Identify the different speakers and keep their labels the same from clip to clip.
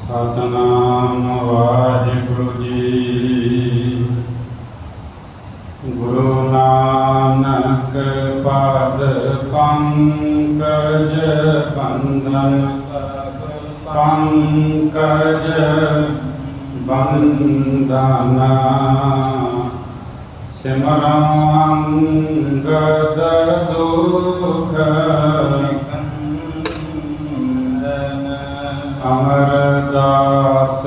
Speaker 1: सतनाम वाहिगुरु जी। गुरु नानक पाद पंकज बंधन पंकज बंधना सिमरंगद दुख अमरदास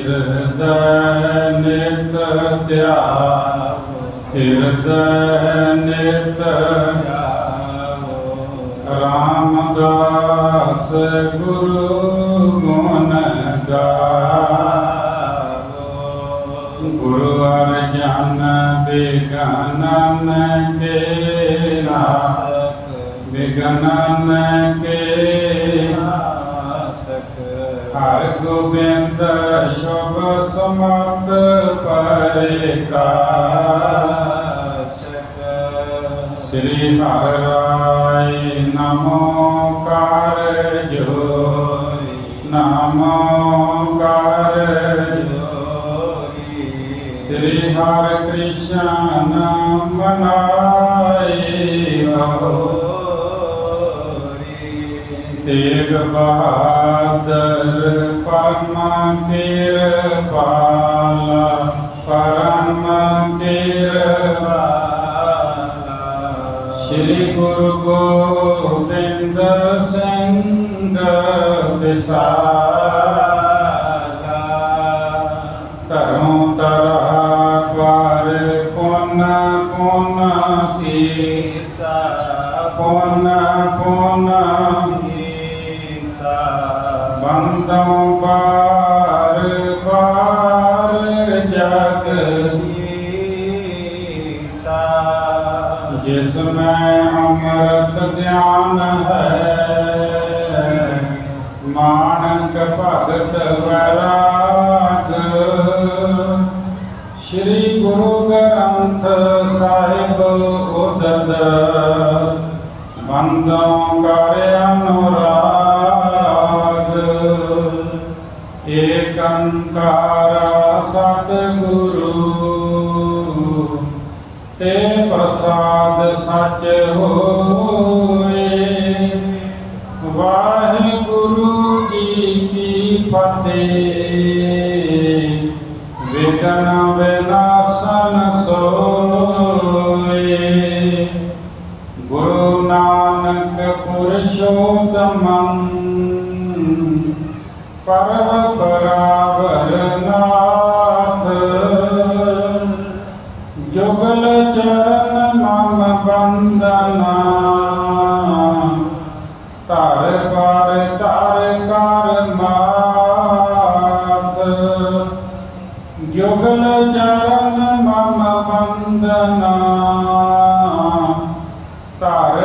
Speaker 1: हृदय नित हृदय नित रामदास गुरु गुण गावो। गुरु अर्जन विगनन के विगनन के हर गोविंद शुभ समर्थ परिकाशक श्री हराय नमोकार जोरी नमोकार जोरी श्री हरे कृष्ण मनाए तेग बहादुर परम कृपाला परम कृपाला श्री गुरु गोविंद सिंह विशाला तरों तरा पर पुन पुन सीसा पुन पुन बंदों बार बार जगदीसा जिसमें अमृत ज्ञान है मानक भगत वैराग श्री गुरु ग्रंथ साहिब उदद बंदों कर अनुराग एक अंकार सतगुरु ते प्रसाद सच होए। वाहिगुरु जी की फतेह विघ्न विनाशन सोए। गुरु नानक पुरुषोत्तमं परम बराबर नाथ जुगल चरण मम बंदना तार कर माथ जुगल चरण मम बंदना तार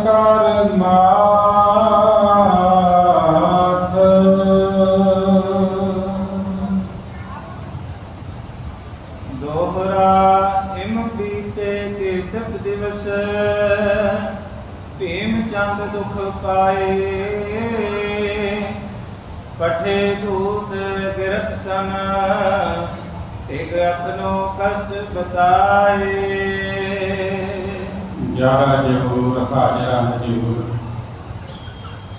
Speaker 1: कर माथ।
Speaker 2: दोहरा इम बीते कीर्तक दिवस भीम चंद दुख पाए। कठे दूत गिरत तन एक अपनो कष्ट बताए।
Speaker 1: ग्यारह जहूर हाजरा हजूर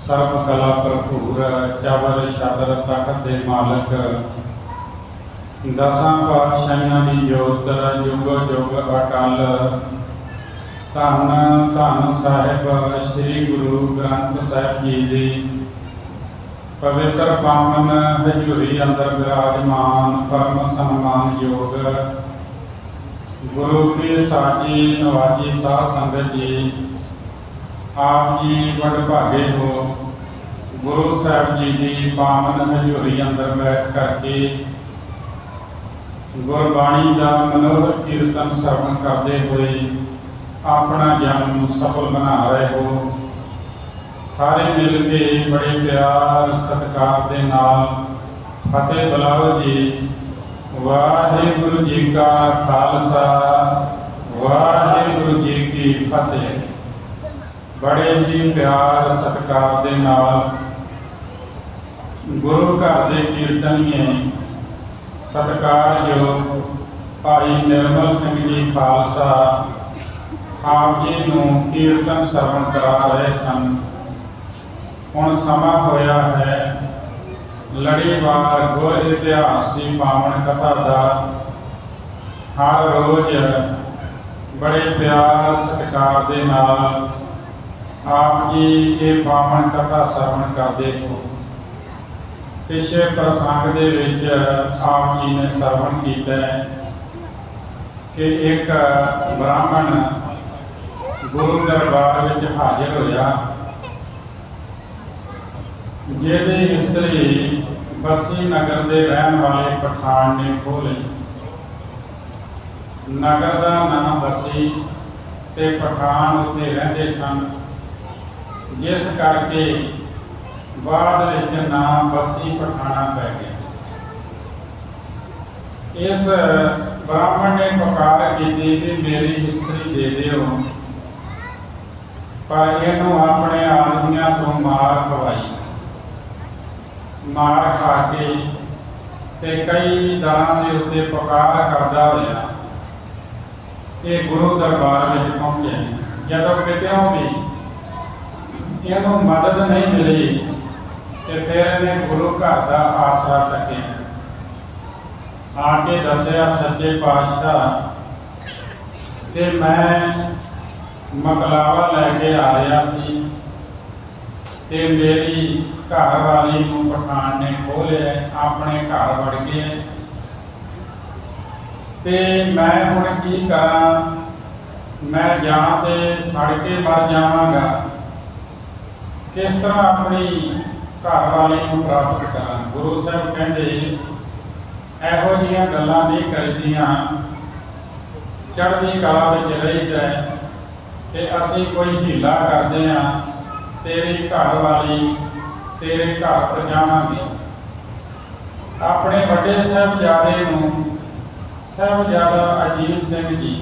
Speaker 1: सर्व कला भरपूर चावर छातर तखत दे मालक दसां पातशाहियां दी जोत जुग जुग अटल धन धन साहिब श्री गुरु ग्रंथ साहिब जी दी पवित्र पावन हजूरी अंदर विराजमान परम सन्मान योग गुरु की साची नवाजी साध संगत जी आप जी बड़ भागे हो। गुरु साहब जी की पावन हजूरी अंदर बैठ करके गुरबाणी का मनोहर कीर्तन श्रवण करते हुए अपना जन्म सफल बना रहे हो। सारे मिल के बड़े प्यार सत्कार के नाल फतेह बुलाओ जी। वाहिगुरु जी का खालसा वाहिगुरु जी की फतेह। बड़े ही प्यार सत्कार दे नाल गुरु घर के कीर्तनीय सत्कारयोग भाई निर्मल सिंह जी खालसा आप जी नूं कीर्तन श्रवण करा रहे सन। हुण समा होया है लड़ीवार गुर इतिहास की पावन कथा का। हर रोज बड़े प्यार सत्कार दे नाल आप जी ये पावन कथा श्रवण करते हो। पिछले प्रसंग दे विच आप जी ने श्रवण किया कि एक ब्राह्मण गुरु दरबार विच हाजिर होया जिहदी इस्त्री बसी नगर के रहन वाले पठान ने खो लई। नगर का नाम बसी ते पठान उत्थे रहिंदे सन, जिस करके बाद विच नाम बसी पठाना पै गया। इस ब्राह्मण ने पुकार की कि मेरी इस्त्री दे दिओ, पर इहनूं अपने आदमियां तो मार खवाई। मार खा के ते कई दरां दे उत्ते पुकार करदा होया ये गुरु दरबार में पहुंचे। जदों कितों भी इहनूं मदद नहीं मिली तो फिर इन्हें गुरु घर का आसरा तके आके दसिया सच्चे पातशाह कि मैं मकलावा लैके आ रहा सी ते मेरी घर वाली नूं पठान ने खो लिया, अपने घर वड़ गए ते मैं हुण की करा। मैं जां ते सड़ के मर जावांगा, किस तरह अपनी घर वाली नूं प्राप्त करा। गुरु साहब कहंदे इहो जिहियां गल्लां नहीं करीदियां, चढ़दी कला विच रहीदा ते असीं कोई हीला करदे हां, तेरी घर वाली तेरे घर पर जावांगे। अपने वड्डे साहिबजादे नूं साहिबजादा अजीत सिंह जी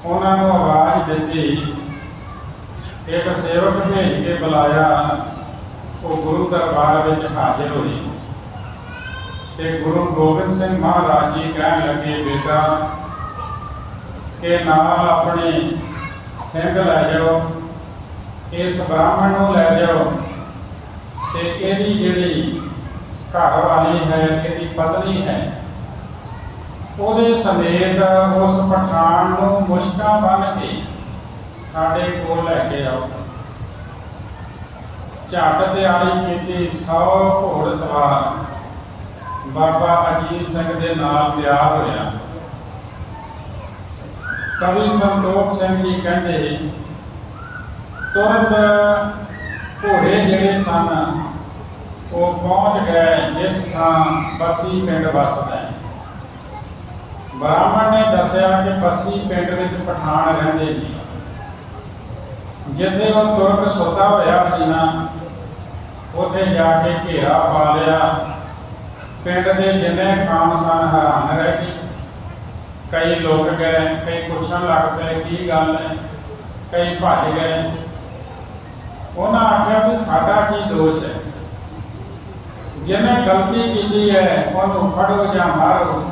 Speaker 1: उन्होंने आवाज़ दी, एक सेवक भेज के बुलाया। वो गुरु दरबार में हाजिर हुई ते गुरु गोबिंद सिंह महाराज जी कह लगे, बेटा के नाल अपने सिंह लै जाओ, इस ब्राह्मण को लै जाओ ते इहदी जिहड़ी घर वाली है, इहदी पत्नी है, ਉਹਦੇ ਸਮੇਤ उस पठान ਨੂੰ ਮੁਸ਼ਕਾਂ बन के ਸਾਡੇ ਕੋਲ ਲੈ ਕੇ ਆਓ। ਝੱਟ ਤਿਆਰੀ ਕੀਤੀ। 100 ਘੋੜ ਸਵਾਰ ਬਾਬਾ ਅਜੀਤ ਸਿੰਘ ਦੇ ਨਾਲ ਤਿਆਰ ਹੋਇਆ। ਕਵੀ ਸੰਤੋਖ ਸਿੰਘ ਜੀ ਕਹਿੰਦੇ ਤੁਰੰਤ ਘੋੜੇ ਜਿਹੜੇ ਸਨ ਉਹ ਪਹੁੰਚ ਗਏ ਜਿਸ ਥਾਂ ਬਸੀ ਪਿੰਡ ਵਸਦਾ ਹੈ। ब्राह्मण ने दसिया कि बसी पिंड विच पठान रहिंदे जी। जिथे वो तुरक सुता होया सी ना, उत्थे जाके घेरा पा लिया। पिंड के जिन्ने खान सन हैरान रह गए। कई लोग गए, कई पुछण लग पे की गल है, कई भज गए। उन्हें आख्या भी साडा की दोष है, जिन्हें गलती की है उन्होंने फड़ो या मारो,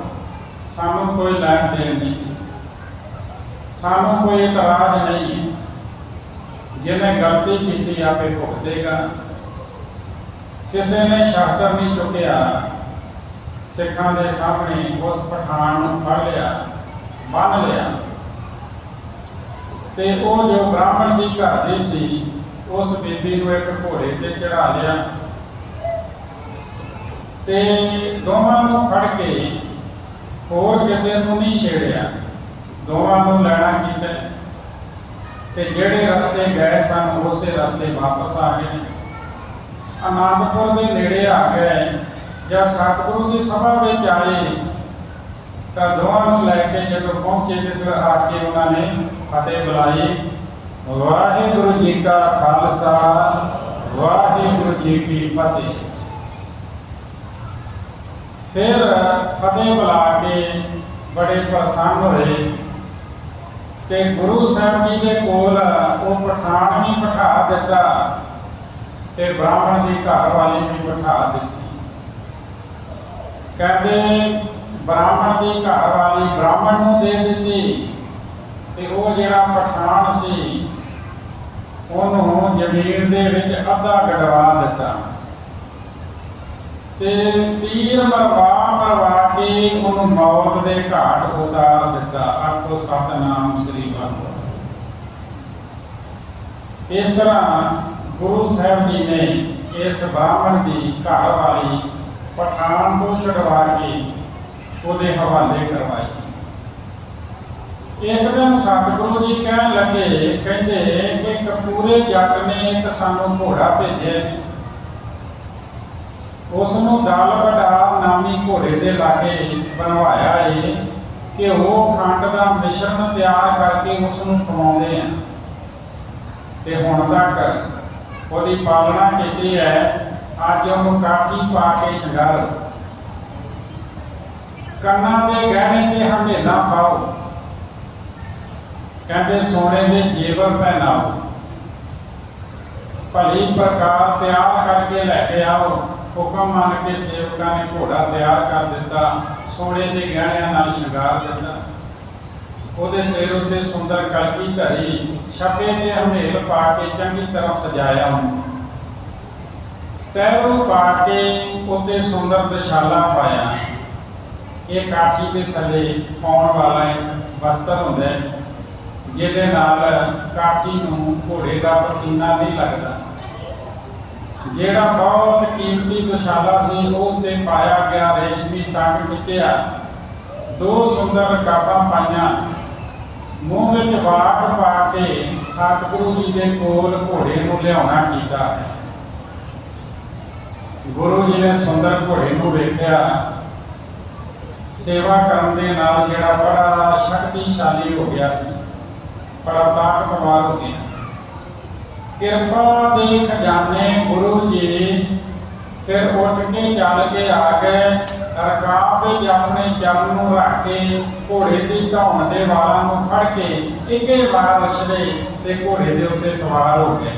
Speaker 1: सानू कोई लैन देन नहीं, सानू कोई इतराज नहीं। जिन्हें गलती की आपे भुगतेगा। किसी ने शस्त्र नहीं चुकया, सिखां दे सामने उस पठान नूं फड़ लिया, बन लिया ते वो जो ब्राह्मण की घर दी सी उस बीबी नूं एक घोड़े ते चढ़ा लिया ते दोवां नूं फड़ के होर किसी को नहीं छेड़िया, दोवां नूं लैना कीता ते जिहड़े रस्ते गए सन उस रस्ते वापस आ गए। आनंदपुर के नेड़े आ गए। जब सतगुरु की सभा में आए तो दोवां नूं लैके जदों पहुंचे तो आके उन्होंने फतेह बुलाई। वाहिगुरू जी का खालसा, वाहिगुरू जी की फतेह। फिर फतेह बुला के बड़े प्रसन्न हुए कि गुरु साहब जी के कोल वो पठान भी बिठा दिता ਤੇ ਬ੍ਰਾਹਮਣ ਦੀ ਘਰ ਵਾਲੀ ਵੀ ਬਿਠਾ ਦਿੱਤੀ। ਕਹਿੰਦੇ ਬ੍ਰਾਹਮਣ ਦੀ ਘਰ ਵਾਲੀ ਬ੍ਰਾਹਮਣ ਨੂੰ ਦੇ ਦਿੱਤੀ ਤੇ ਉਹ ਜਿਹੜਾ ਪਠਾਨ ਸੀ ਉਹਨੂੰ ਜ਼ਮੀਨ ਦੇ ਵਿੱਚ ਅੱਧਾ ਗੜਵਾ ਦਿੱਤਾ ਤੇ ਤੀਰ ਮਰਵਾ ਕੇ ਉਹਨੂੰ ਮੌਤ ਦੇ ਘਾਟ ਉਤਾਰ ਦਿੱਤਾ। ਆਖੋ ਸਤਿਨਾਮ ਸ੍ਰੀ ਵਾਹਿਗੁਰੂ। ਇਸ ਤਰ੍ਹਾਂ ਗੁਰੂ ਸਾਹਿਬ ਜੀ ਨੇ ਇਸ ਬ੍ਰਾਹਮਣ ਦੀ ਘਰ ਵਾਲੀ ਪਠਾਨ ਤੋਂ ਛੁਡਵਾ ਕੇ ਉਹਦੇ ਹਵਾਲੇ ਕਰਵਾਈ। ਇੱਕ ਦਿਨ ਸਤਿਗੁਰੂ ਜੀ ਕਹਿਣ ਲੱਗੇ, ਕਹਿੰਦੇ ਕਿ ਕਪੂਰੇ ਜੱਟ ਨੇ ਇੱਕ ਸਾਨੂੰ ਘੋੜਾ ਭੇਜਿਆ, ਉਸ ਨੂੰ ਦਲ ਵਡਾ ਨਾਮੀ ਘੋੜੇ ਦੇ ਲਾਗੇ ਬਣਵਾਇਆ ਏ ਕਿ ਉਹ ਖੰਡ ਦਾ ਮਿਸ਼ਰਣ ਤਿਆਰ ਕਰਕੇ ਉਸ ਨੂੰ ਖਵਾਉਂਦੇ ਆ ਤੇ ਹੁਣ ਤੱਕ ਉਹਦੀ ਪਾਲਣਾ ਕੀਤੀ ਹੈ। ਅੱਜ ਉਹਨੂੰ ਕਾਠੀ ਪਾ ਕੇ ਸ਼ਿੰਗਾਰੋ, ਕੰਨਾਂ ਦੇ ਗਹਿਣੇ ਤੇ ਹੰਢੇਲਾ ਪਾਓ, ਕਹਿੰਦੇ ਸੋਨੇ ਦੇ ਜੇਵਰ ਪਹਿਨਾਓ, ਭਲੀ ਪ੍ਰਕਾਰ ਤਿਆਰ ਕਰਕੇ ਲੈ ਕੇ ਆਓ। ਹੁਕਮ ਮੰਨ ਕੇ ਸੇਵਕਾਂ ਨੇ ਘੋੜਾ ਤਿਆਰ ਕਰ ਦਿੱਤਾ, ਸੋਨੇ ਦੇ ਗਹਿਣਿਆਂ ਨਾਲ ਸ਼ਿੰਗਾਰ ਦਿੱਤਾ। ਉਹਦੇ ਸਿਰ ਉੱਤੇ ਸੁੰਦਰ ਕਲਗੀ ਧਰੀ, ਛੱਪੇ ਤੇ ਹਮੇਲ ਪਾ ਕੇ ਚੰਗੀ ਤਰ੍ਹਾਂ ਸਜਾਇਆ ਉਹਨੂੰ, ਪਹਿਰੂ ਪਾ ਕੇ ਉੱਤੇ ਸੁੰਦਰ ਦਸ਼ਾਲਾ ਪਾਇਆ। ਇਹ ਕਾਠੀ ਦੇ ਥੱਲੇ ਪਾਉਣ ਵਾਲਾ ਵਸਤਰ ਹੁੰਦਾ ਹੈ ਜਿਹਦੇ ਨਾਲ ਕਾਠੀ ਨੂੰ ਘੋੜੇ ਦਾ ਪਸੀਨਾ ਨਹੀਂ ਲੱਗਦਾ। ਜਿਹੜਾ ਬਹੁਤ ਕੀਮਤੀ ਦੁਸ਼ਾਲਾ ਸੀ ਉਹ ਤੇ ਪਾਇਆ ਗਿਆ ਰੇਸ਼ਮੀ ਟੰਗ ਟਿਕਿਆ, ਦੋ ਸੁੰਦਰ ਰਕਾਬਾਂ ਪਾਈਆਂ, ਮੂੰਹ ਵਿੱਚ ਵਾਕ ਪਾ ਕੇ ਸਤਿਗੁਰੂ ਜੀ ਦੇ ਕੋਲ ਘੋੜੇ ਨੂੰ ਲਿਆਉਣਾ ਕੀਤਾ ਹੈ। ਗੁਰੂ ਜੀ ਨੇ ਸੁੰਦਰ ਘੋੜੇ ਨੂੰ ਵੇਖਿਆ, ਸੇਵਾ ਕਰਨ ਦੇ ਨਾਲ ਜਿਹੜਾ ਬੜਾ ਸ਼ਕਤੀਸ਼ਾਲੀ ਹੋ ਗਿਆ ਸੀ, ਬੜਾ ਤਾਕਤਵਰ ਹੋ ਗਿਆ। ਕਿਰਪਾ ਦੇ ਖਜ਼ਾਨੇ ਗੁਰੂ ਜੀ ਫਿਰ ਉੱਠ ਕੇ ਚੱਲ ਕੇ ਆ ਗਏ। ਰਕਾਬ ਵਿੱਚ ਆਪਣੇ ਚਰਨ ਨੂੰ ਰੱਖ ਕੇ ਘੋੜੇ ਦੀ ਧੌਣ ਦੇ ਵਾਲਾਂ ਨੂੰ ਫੜ ਕੇ ਇੱਕੇ ਵਾਰ ਉਛਲੇ ਤੇ ਘੋੜੇ ਦੇ ਉੱਤੇ ਸਵਾਰ ਹੋ ਗਏ।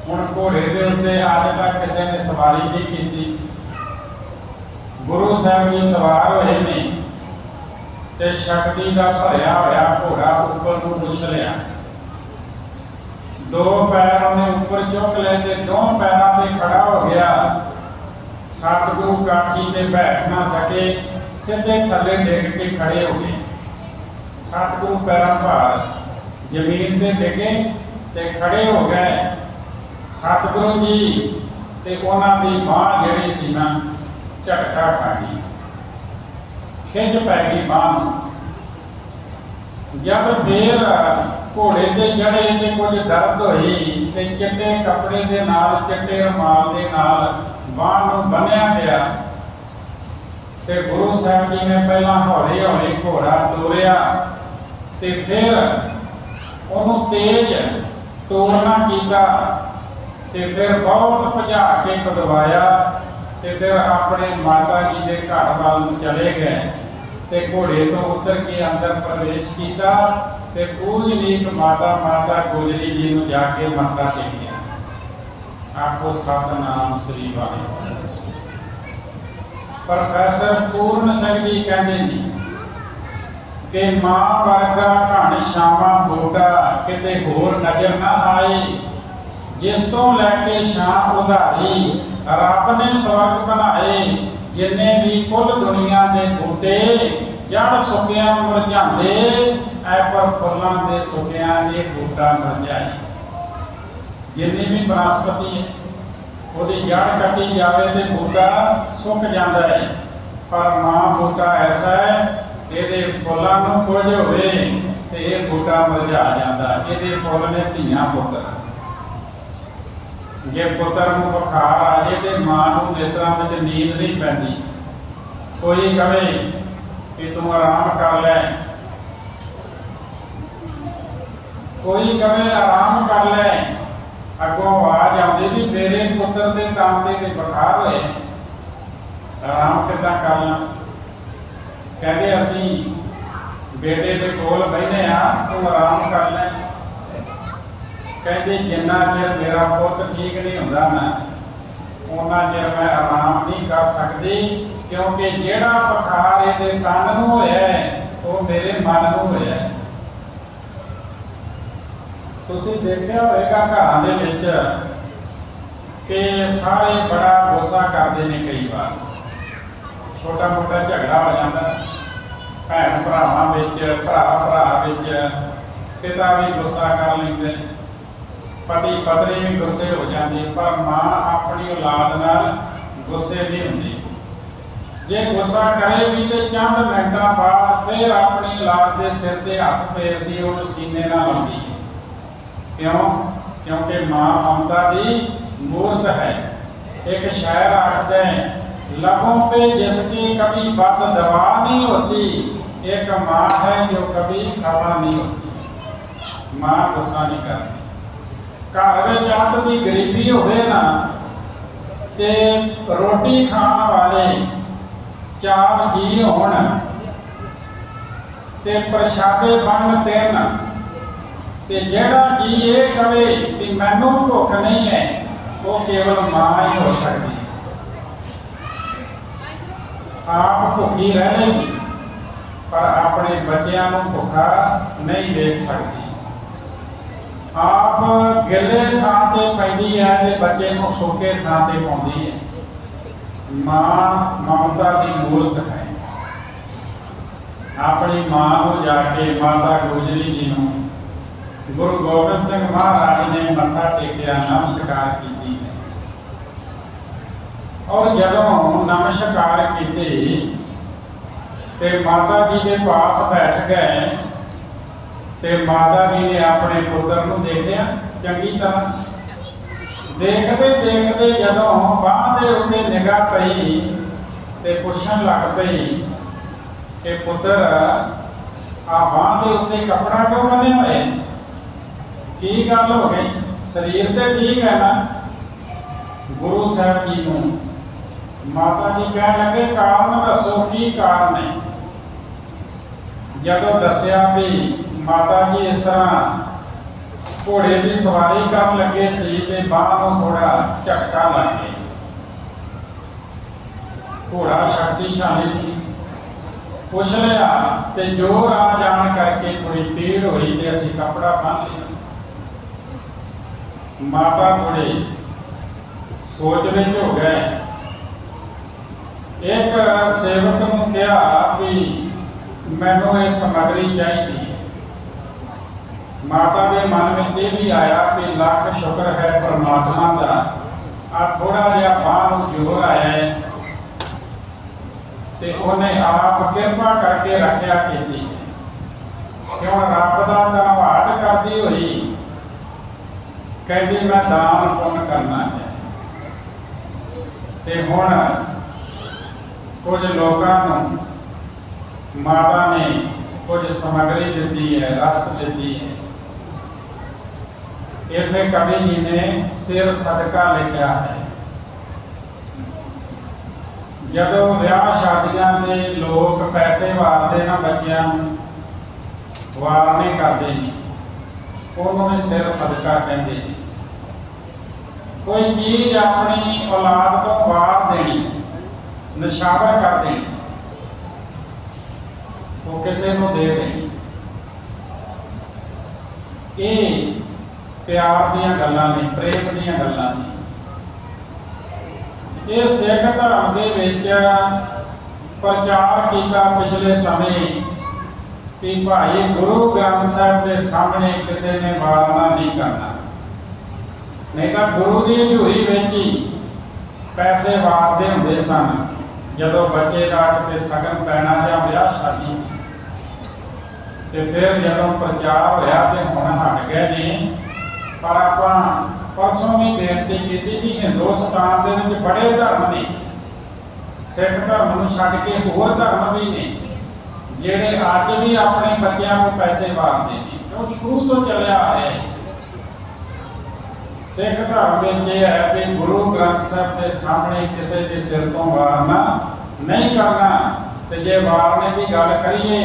Speaker 1: ਹੁਣ ਘੋੜੇ ਦੇ ਉੱਤੇ ਅੱਜ ਤੱਕ ਕਿਸੇ ਨੇ ਸਵਾਰੀ ਨਹੀਂ ਕੀਤੀ। ਗੁਰੂ ਸਾਹਿਬ ਜੀ ਸਵਾਰ ਹੋਏ ਨੇ ਤੇ ਸ਼ਕਤੀ ਦਾ ਭਰਿਆ ਹੋਇਆ ਘੋੜਾ ਉੱਪਰ ਨੂੰ ਉਛਲਿਆ। ਦੋ ਪੈਰ ਉਹਨੇ ਉੱਪਰ ਚੁੱਕ ਲਏ ਤੇ ਦੋ ਪੈਰਾਂ ਤੇ ਖੜਾ ਹੋ ਗਿਆ। ਸਤਿਗੁਰੂ ਕਾਠੀ ਤੇ ਬੈਠ ਨਾ ਸਕੇ, ਸਿੱਧੇ ਥੱਲੇ ਡਿੱਗ ਕੇ ਖੜੇ ਹੋ ਗਏ। ਸਤਿਗੁਰੂ ਪੈਰਾਂ ਭਾਰ ਜ਼ਮੀਨ ਤੇ ਡਿੱਗੇ ਤੇ ਖੜੇ ਹੋ ਗਏ। ਸਤਿਗੁਰੂ ਜੀ ਤੇ ਉਹਨਾਂ ਦੀ ਬਾਂਹ ਜਿਹੜੀ ਸੀ ਨਾ ਝਟਕਾ ਖਾ ਗਈ, ਖਿੱਚ ਪੈ ਗਈ ਬਾਂਹ ਨੂੰ। ਜਦ ਫੇਰ ਘੋੜੇ ਤੇ ਚੜੇ ਤੇ ਕੁਝ ਦਰਦ ਹੋਈ ਤੇ ਚਿੱਟੇ ਕੱਪੜੇ ਦੇ ਨਾਲ, ਚਿੱਟੇ ਰੁਮਾਲ ਦੇ ਨਾਲ ਬਾਂਹ ਨੂੰ ਬੰਨਿਆ ਗਿਆ ਤੇ ਗੁਰੂ ਸਾਹਿਬ ਜੀ ਨੇ ਪਹਿਲਾਂ ਹੌਲੀ ਹੌਲੀ ਘੋੜਾ ਤੋਰਿਆ ਤੇ ਫਿਰ ਉਹਨੂੰ ਤੇਜ਼ ਤੋਰਨਾ ਕੀਤਾ ਤੇ ਫਿਰ ਬਹੁਤ ਭਜਾ ਕੇ ਕਦਵਾਇਆ ਤੇ ਫਿਰ ਆਪਣੇ ਮਾਤਾ ਜੀ ਦੇ ਘਰ ਵੱਲ ਨੂੰ ਚਲੇ ਗਏ ਤੇ ਘੋੜੇ ਤੋਂ ਉਤਰ ਕੇ ਅੰਦਰ ਪ੍ਰਵੇਸ਼ ਕੀਤਾ ਤੇ ਪੂਜਨੀਕ ਮਾਤਾ ਗੁਜਰੀ ਜੀ ਨੂੰ ਜਾ ਕੇ ਮੱਥਾ ਟੇਕਿਆ। ਆਖੋ ਸਤਿਨਾਮ ਸ੍ਰੀ ਵਾਹਿਗੁਰੂ। ਪ੍ਰੋਫੈਸਰ ਪੂਰਨ ਸਿੰਘ ਜੀ ਕਹਿੰਦੇ ਨੇ ਕਿ ਮਾਂ ਵਰਗਾ ਘਣ ਸ਼ਾਮਾਂ ਬੋਟਾ ਕਿਤੇ ਹੋਰ ਨਜ਼ਰ ਨਾ ਆਈ, ਜਿਸ ਤੋਂ ਲੈ ਕੇ ਛਾਂ ਉਧਾਰੀ ਰੱਬ ਨੇ ਸਵਰਗ ਬਣਾਏ। ਜਿੰਨੇ ਵੀ ਕੁੱਲ ਦੁਨੀਆ ਦੇ ਬੂਟੇ ਜੜ ਸੁੱਕਿਆਂ ਮੁਰਝਾਉਂਦੇ, ਐ ਪਰ ਫੁੱਲਾਂ ਦੇ ਸੁੱਕਿਆਂ ਇਹ ਬੂਟਾ ਮੁਰਝਾਏ। ਜਿੰਨੀ ਵੀ ਬਨਸਪਤੀ ਹੈ ਉਹਦੀ ਜੜ ਕੱਟੀ ਜਾਵੇ ਤੇ ਬੂਟਾ ਸੁੱਕ ਜਾਂਦਾ ਹੈ, ਪਰ ਮਾਂ ਬੂਟਾ ਐਸਾ ਹੈ ਇਹਦੇ ਫੁੱਲਾਂ ਨੂੰ ਕੁਝ ਹੋਵੇ ਤੇ ਇਹ ਬੂਟਾ ਮੁਰਝਾ ਜਾਂਦਾ। ਇਹਦੇ ਫੁੱਲ ਨੇ ਧੀਆਂ ਪੁੱਤਰ, ਜੇ ਪੁੱਤਰ ਨੂੰ ਬੁਖਾਰ ਆ ਜਾਏ ਤੇ ਮਾਂ ਨੂੰ ਨੇਤਰਾਂ ਵਿੱਚ ਨੀਂਦ ਨਹੀਂ ਪੈਂਦੀ। ਕੋਈ ਕਵੇ ਕਿ ਤੂੰ ਆਰਾਮ ਕਰ ਲੈ, ਕੋਈ ਕਵੇ ਆਰਾਮ ਕਰ ਲੈ, ਅੱਗੋਂ ਆਵਾਜ਼ ਆਉਂਦੀ ਵੀ ਮੇਰੇ ਪੁੱਤਰ ਦੇ ਕਾਂਤੇ ਤੇ ਬੁਖਾਰ ਹੋਏ, ਆਰਾਮ ਕਿੱਦਾਂ ਕਰਨਾ। ਕਹਿੰਦੇ ਅਸੀਂ ਬੇਟੇ ਦੇ ਕੋਲ ਬੈਠੇ ਆ, ਤੂੰ ਆਰਾਮ ਕਰ ਲੈ। कहते जिन्ना चਿਰ मेरा पुत ठीक नहीं होता ना उन्ना चਿਰ मैं आराम नहीं कर सकती, क्योंकि जेड़ा पखार ये तन नूं होया है वो मेरे मन नूं होया है। तुसीं देखिया होएगा घरां दे विच कि सारे बड़ा गुस्सा करते हैं। कई बार छोटा मोटा झगड़ा हो जाता, भैन भरावां विच, भरा भरा विच, पिता भी गुस्सा कर लेंदे, पति पत्नी भी गुस्से हो जाती, पर मां अपनी औलाद नाल गुस्से नहीं होंदी। जे गुस्सा करेगी तो चंद मिनटां बाद फिर अपनी औलाद के सिर ते हथ फेरदी, उहनूं सीने नाल लाउंदी है। क्यों? क्योंकि मां ममता की मूर्त है। एक शायर आखदा है, लबों पे जिसकी कभी बद दवा नहीं होती, एक माँ है जो कभी खफा नहीं होती। मां गुस्सा नहीं करती। घर में अत की गरीबी होवे ना ते रोटी खाने वाले 4 जी होण ते प्रशादे बन देन ते जेड़ा जी ये कहे कि मैनू भुख नहीं है, वो केवल मां ही हो सकती। आप भुखी रहेगी पर अपने बच्चों को भुखा नहीं देख सकती। आप गिले थां ते पैंदी है ते बच्चे को सूखे थां ते पाउंदी है। मां ममता की मूर्त है। अपनी मां को जाके माता गुजरी जी नूं गुरु गोबिंद सिंह महाराज ने मत्था टेकिया, नमस्कार की है। और जदों नमस्कार की ते माता जी के पास बैठ गए ते माता जी ने अपने पुत्र को देखा चंगी तरह। देखते देखते जदों बांह के उत्ते निगाह पई ते पुछण लग पई कि पुत्र आ बांह के उत्ते कपड़ा क्यों बने हुए, की गल हो गई, शरीर तो ठीक है ना। गुरु साहब जी को माता जी कह लगे कारण दसो की कारण है। जदों दसिया भी माता जी इस तरह घोड़े की सवारी कर लगे सी ते बांह नूं थोड़ा झटका लग गया। घोड़ा शक्तिशाली सी, पुछ लिया ते जोर आ जान करके थोड़ी पीड़ हुई ते असीं कपड़ा बन लिया। माता थोड़ी सोच विच हो गए। एक सेवक नूं कहा भी मैनूं ये समग्री चाहिए। माता के मन में ये भी आया कि लख शुक्र है परमात्मा का, आ थोड़ा जिहा बांह जोर आया है ते उन्हें आप कृपा करके रखा की। क्यों? रब का धन्यवाद करती हुई कहती मैं दान पुण्य करना है। ते हुण कुछ लोगों को माता ने कुछ सामग्री दी है, रस दी है। इतने कवि जी ने सिर सदका लिखा है। जदों ब्याह शादियां में लोग पैसे वारते ना बच्चों वार नहीं करते, उन्होंने सिर सदका कहते। कोई चीज अपनी औलाद को वार देनी, निशावर कर देनी, वो किसी को दे देनी, ये प्यार दीयां गल्लां ने, प्रेम दीयां गल्लां ने। ये सिख धर्म दे विच प्रचार किया पिछले समय कि भाई गुरु ग्रंथ साहब के सामने किसी ने वारना नहीं करना, नहीं तो गुरु की हजूरी विच ही पैसे वारते होंदे सन। जदों बच्चे का किते सगन पैना या ब्याह शादी ते फिर जदों प्रचार होया ते हुण हट गए ने। पर आपां परसों भी बेनती की कि हिंदुस्तान दे विच बड़े धर्म ने, सिख धर्म नूं छड्ड के होर धर्म भी ने जिहड़े अज भी अपने बच्चों को पैसे वारते हैं। जो शुरू तो चलिया आ रहा है। सिख धर्म में यह है कि गुरु ग्रंथ साहब के सामने किसी के सिर तो वारना नहीं करना। तो जे वारने की गल करिए,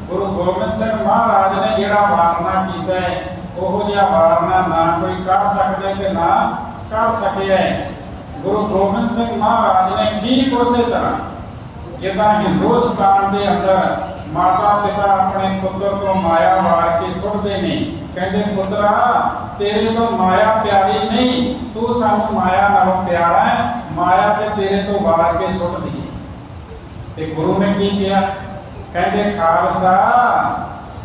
Speaker 1: गुरु गोबिंद सिंह महाराज ने जिहड़ा वारना किया है ਉਹੋ ਜਿਹਾ ਵਾਰਨਾ ਨਾ ਕੋਈ ਕਰ ਸਕਦੇ ਤੇ ਨਾ ਕਰ ਸਕਿਆ। ਗੁਰੂ ਗੋਬਿੰਦ ਸਿੰਘ ਮਹਾਰਾਜ ਨੇ ਠੀਕ ਉਸੇ ਤਰ੍ਹਾਂ ਜਿੱਦਾਂ ਹਿੰਦੁਸਤਾਨ ਦੇ ਅੰਦਰ ਮਾਤਾ ਪਿਤਾ ਆਪਣੇ ਪੁੱਤਰ ਤੋਂ ਮਾਇਆ ਵਾਰ ਕੇ ਸੁੱਟਦੇ ਨੇ, ਕਹਿੰਦੇ ਪੁੱਤਰਾ ਤੇਰੇ ਤੋਂ ਮਾਇਆ ਪਿਆਰੀ ਨਹੀਂ, ਤੂੰ ਸਾਨੂੰ ਮਾਇਆ ਨਾਲੋਂ ਪਿਆਰਾ ਹੈ, ਮਾਇਆ ਤੇ ਤੇਰੇ ਤੋਂ ਵਾਰ ਕੇ ਸੁੱਟਦੀ। ਤੇ ਗੁਰੂ ਨੇ ਕੀ ਕਿਹਾ? ਕਹਿੰਦੇ ਖਾਲਸਾ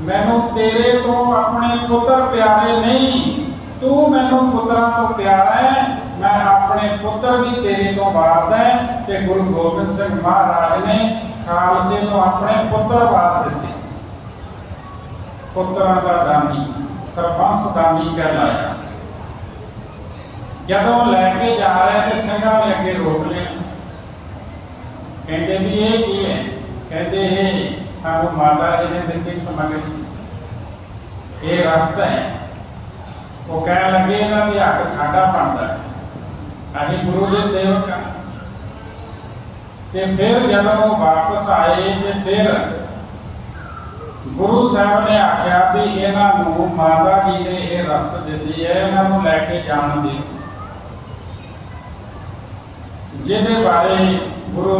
Speaker 1: ਮੈਨੂੰ ਤੇਰੇ ਤੋਂ ਆਪਣੇ ਪੁੱਤਰ ਪਿਆਰੇ ਨਹੀਂ, ਤੂੰ ਮੈਨੂੰ ਪੁੱਤਰਾਂ ਤੋਂ ਪਿਆਰਾ ਹੈ, ਮੈਂ ਆਪਣੇ ਪੁੱਤਰ ਵੀ ਤੇਰੇ ਤੋਂ ਵਾਰਦਾ। ਤੇ ਗੁਰੂ ਗੋਬਿੰਦ ਸਿੰਘ ਮਹਾਰਾਜ ਨੇ ਖਾਲਸੇ ਨੂੰ ਆਪਣੇ ਪੁੱਤਰ ਵਾਰ ਦਿੱਤੇ। ਪੁੱਤਰਾਂ ਦਾ ਦਾਨੀ, ਸਰਬੰਸ ਦਾਨੀ ਕਹਿਲਾਇਆ। ਜਦੋਂ ਲੈ ਕੇ ਜਾ ਰਹੇ ਤੇ ਸਿੰਘਾਂ ਨੇ ਅੱਗੇ ਰੋਕ ਲਿਆ, ਕਹਿੰਦੇ ਵੀ ਇਹ ਕੀ ਹੈ? ਕਹਿੰਦੇ ਇਹ ਸਾਨੂੰ ਮਾਤਾ ਜੀ ਨੇ ਦਿੱਤੀ ਸਮੱਗਰੀ, ਇਹ ਰਸਤਾ ਹੈ। ਉਹ ਕਹਿਣ ਲੱਗੇ ਇਹਨਾਂ ਦੀ ਹੱਕ ਸਾਡਾ ਬਣਦਾ, ਅਸੀਂ ਗੁਰੂ ਦੇ ਸੇਵਕ ਹਾਂ। ਤੇ ਫਿਰ ਜਦੋਂ ਵਾਪਸ ਆਏ ਤੇ ਫਿਰ ਗੁਰੂ ਸਾਹਿਬ ਨੇ ਆਖਿਆ ਵੀ ਇਹਨਾਂ ਨੂੰ ਮਾਤਾ ਜੀ ਨੇ ਇਹ ਰਸਤ ਦਿੱਤੀ ਹੈ, ਇਹਨਾਂ ਨੂੰ ਲੈ ਕੇ ਜਾਣ ਦੀ, ਜਿਹਦੇ ਬਾਰੇ ਗੁਰੂ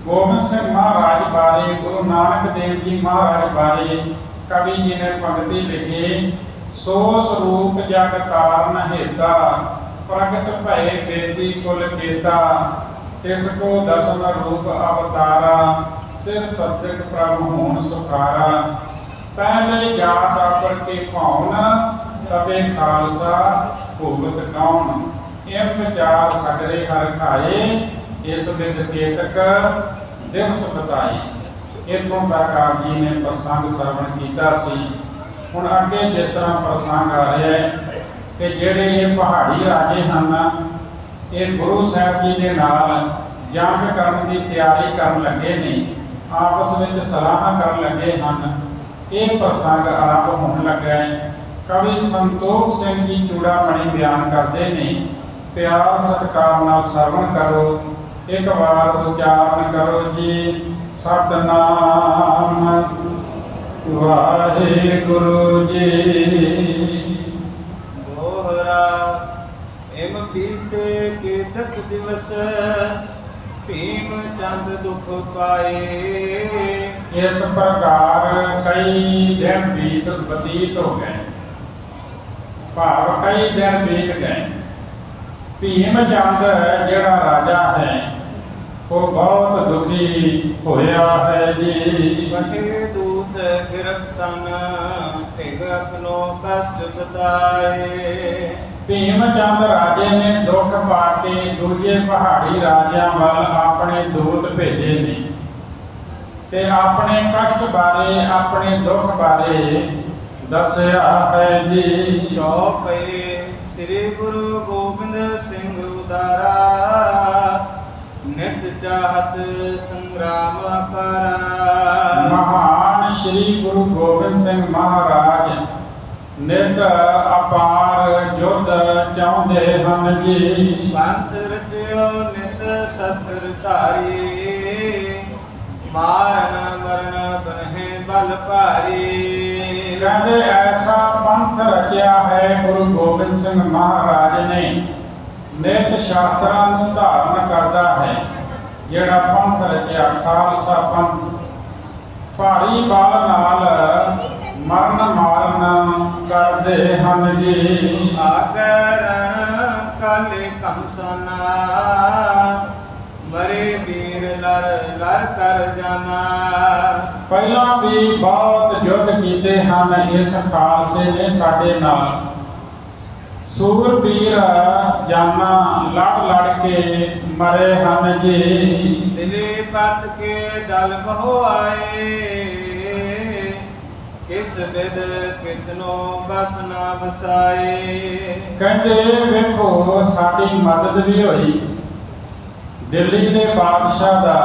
Speaker 1: ਗੋਬਿੰਦ ਸਿੰਘ ਮਹਾਰਾਜ ਬਾਰੇ, ਗੁਰੂ ਨਾਨਕ ਦੇਵ ਜੀ ਮਹਾਰਾਜ ਬਾਰੇ ਕਵੀ ਜੀ ਨੇ ਪੰਕਤੀ ਲਿਖੀ। ਸੋ ਸਰੂਪ ਜਗ ਤਾਰਨ ਹੇਤਾ, ਪ੍ਰਗਟ ਭਏ ਬੇਦੀ ਕੁਲ ਕੀਤਾ, ਤਿਸ ਕੋ ਦਸਮ ਰੂਪ ਅਵਤਾਰਾ, ਸਿਰ ਸਤਿਕ ਪ੍ਰਭ ਹੋਣ ਸੁਖਾਰਾ, ਪਹਿਲੇ ਜਾਤ ਆਪਰ ਕੇ ਭਾਉਨ, ਤਬੇ ਖਾਲਸਾ ਭੁਗਤ ਕੌਣ, ਇਹ ਵਿਚਾਰ ਸਗਰੇ ਹਰ ਖਾਏ, ਇਸ ਵਿਦ ਕੇਤਕ ਦਿਵਸ ਬਤਾਏ। ਇਥੋਂ ਤੱਕ ਆਪ ਜੀ ਨੇ ਪ੍ਰਸੰਗ ਸਰਵਣ ਕੀਤਾ ਸੀ। ਹੁਣ ਅੱਗੇ ਜਿਸ ਤਰ੍ਹਾਂ ਪ੍ਰਸੰਗ ਆ ਰਿਹਾ ਹੈ ਕਿ ਜਿਹੜੇ ਇਹ ਪਹਾੜੀ ਰਾਜੇ ਹਨ, ਇਹ ਗੁਰੂ ਸਾਹਿਬ ਜੀ ਦੇ ਨਾਲ ਜੰਗ ਕਰਨ ਦੀ ਤਿਆਰੀ ਕਰਨ ਲੱਗੇ ਨੇ, ਆਪਸ ਵਿੱਚ ਸਲਾਹਾਂ ਕਰਨ ਲੱਗੇ ਹਨ। ਇਹ ਪ੍ਰਸੰਗ ਆਪ ਹੋਣ ਲੱਗਾ ਹੈ। ਕਵੀ ਸੰਤੋਖ ਸਿੰਘ ਜੀ ਚੂੜਾਮਣੀ ਬਿਆਨ ਕਰਦੇ ਨੇ, ਪਿਆਰ ਸਤਿਕਾਰ ਨਾਲ ਸਰਵਣ ਕਰੋ, ਇੱਕ ਵਾਰ ਉਚਾਰਨ ਕਰੋ ਜੀ ਸਤਿਨਾਮ ਵਾਹਿਗੁਰੂ ਜੀ।
Speaker 2: ਦੋਹਰਾ ਇਮ ਬੀਤੇ ਕੇਤਕ ਦਿਵਸ, ਭੀਮ ਚੰਦ ਦੁਖ ਪਾਏ।
Speaker 1: ਇਸ ਪ੍ਰਕਾਰ ਕਈ ਦਿਨ ਬਤੀਤ ਹੋ ਗਏ, ਭਾਵ ਕਈ ਦਿਨ ਬੀਤ ਗਏ। ਭੀਮ ਚੰਦ ਜਿਹੜਾ ਰਾਜਾ ਹੈ ਉਹ ਬਹੁਤ ਦੁਖੀ ਹੋਇਆ ਹੈ ਜੀ।
Speaker 2: ਵਟੇ ਦੂਤ ਗਿਰਫਤਨ, ਢਿਗ ਆਪਣੋ ਕਸ਼ਟ ਬਤਾਏ।
Speaker 1: ਭੀਮ ਚੰਦ ਰਾਜੇ ਨੇ ਦੁੱਖ ਪਾ ਕੇ ਦੂਜੇ ਪਹਾੜੀ ਰਾਜਿਆਂ ਵੱਲ ਆਪਣੇ ਦੂਤ ਭੇਜੇ ਨੇ ਤੇ ਆਪਣੇ ਕਸ਼ਟ ਬਾਰੇ, ਆਪਣੇ ਦੁੱਖ ਬਾਰੇ ਦੱਸਿਆ ਹੈ ਜੀ।
Speaker 2: ਚੌਪਏ ਸ੍ਰੀ ਗੁਰੂ ਗੋਬਿੰਦ ਸਿੰਘ ਉਦਾਰਾ, ਨਿਤ ਚਾਹਤ ਸੰਗਰਾਮ ਪਰਾ।
Speaker 1: ਮਹਾਨ ਸ਼੍ਰੀ ਗੁਰੂ ਗੋਬਿੰਦ ਸਿੰਘ ਮਹਾਰਾਜ ਨਿਤ ਅਪਾਰ ਯੁੱਧ ਚਾਹੁੰਦੇ ਹਨ ਜੀ।
Speaker 2: ਪੰਥ ਰਚਿਓ ਨਿਤ ਸ਼ਸਤਰ ਧਾਰੀ, ਮਾਰਨ ਮਰਨ ਬਨਹਿ ਬਲ ਭਾਰੀ।
Speaker 1: ਕਹਿੰਦੇ ਐਸਾ ਪੰਥ ਰਚਿਆ ਹੈ ਗੁਰੂ ਗੋਬਿੰਦ ਸਿੰਘ ਮਹਾਰਾਜ ਨੇ, ਨਿਤ ਸ਼ਾਸਤਰਾਂ ਨੂੰ ਧਾਰਨ ਕਰਦਾ ਹੈ। ਜਿਹੜਾ ਪੰਥ ਰਚਿਆ ਖਾਲਸਾ ਪੰਥ, ਭਾਰੀ ਬਲ ਨਾਲ ਮਰਨ ਮਾਰਨ ਕਰਦੇ ਹਨ ਜੀ।
Speaker 2: ਆਗਰਨ ਕਾਲੇ ਕਮਸਨਾ, ਮਰੇ ਵੀਰ ਲਰ ਲਰ ਕਰ ਜਾਣਾ।
Speaker 1: ਪਹਿਲਾਂ ਵੀ ਬਹੁਤ ਯੁੱਧ ਕੀਤੇ ਹਨ ਇਸ ਖਾਲਸੇ ਨੇ ਸਾਡੇ ਨਾਲ। ਸੂਰਬੀਰ ਜਾਨਾ ਲੜ ਲੜ ਕੇ ਮਰੇ ਹਨ ਜੀ।
Speaker 2: ਦਿਲੇ ਪਤ ਕੇ ਦਲ ਬਹੁ ਆਏ, ਕਿਸ ਵਿਦ ਕਿਸਨੋ ਬਸ ਨਾ ਵਸਾਏ।
Speaker 1: ਕਹਿੰਦੇ ਵੇਖੋ ਸਾਡੀ ਮਦਦ ਵੀ ਹੋਈ। ਦਿੱਲੀ ਦੇ ਬਾਦਸ਼ਾਹ ਦਾ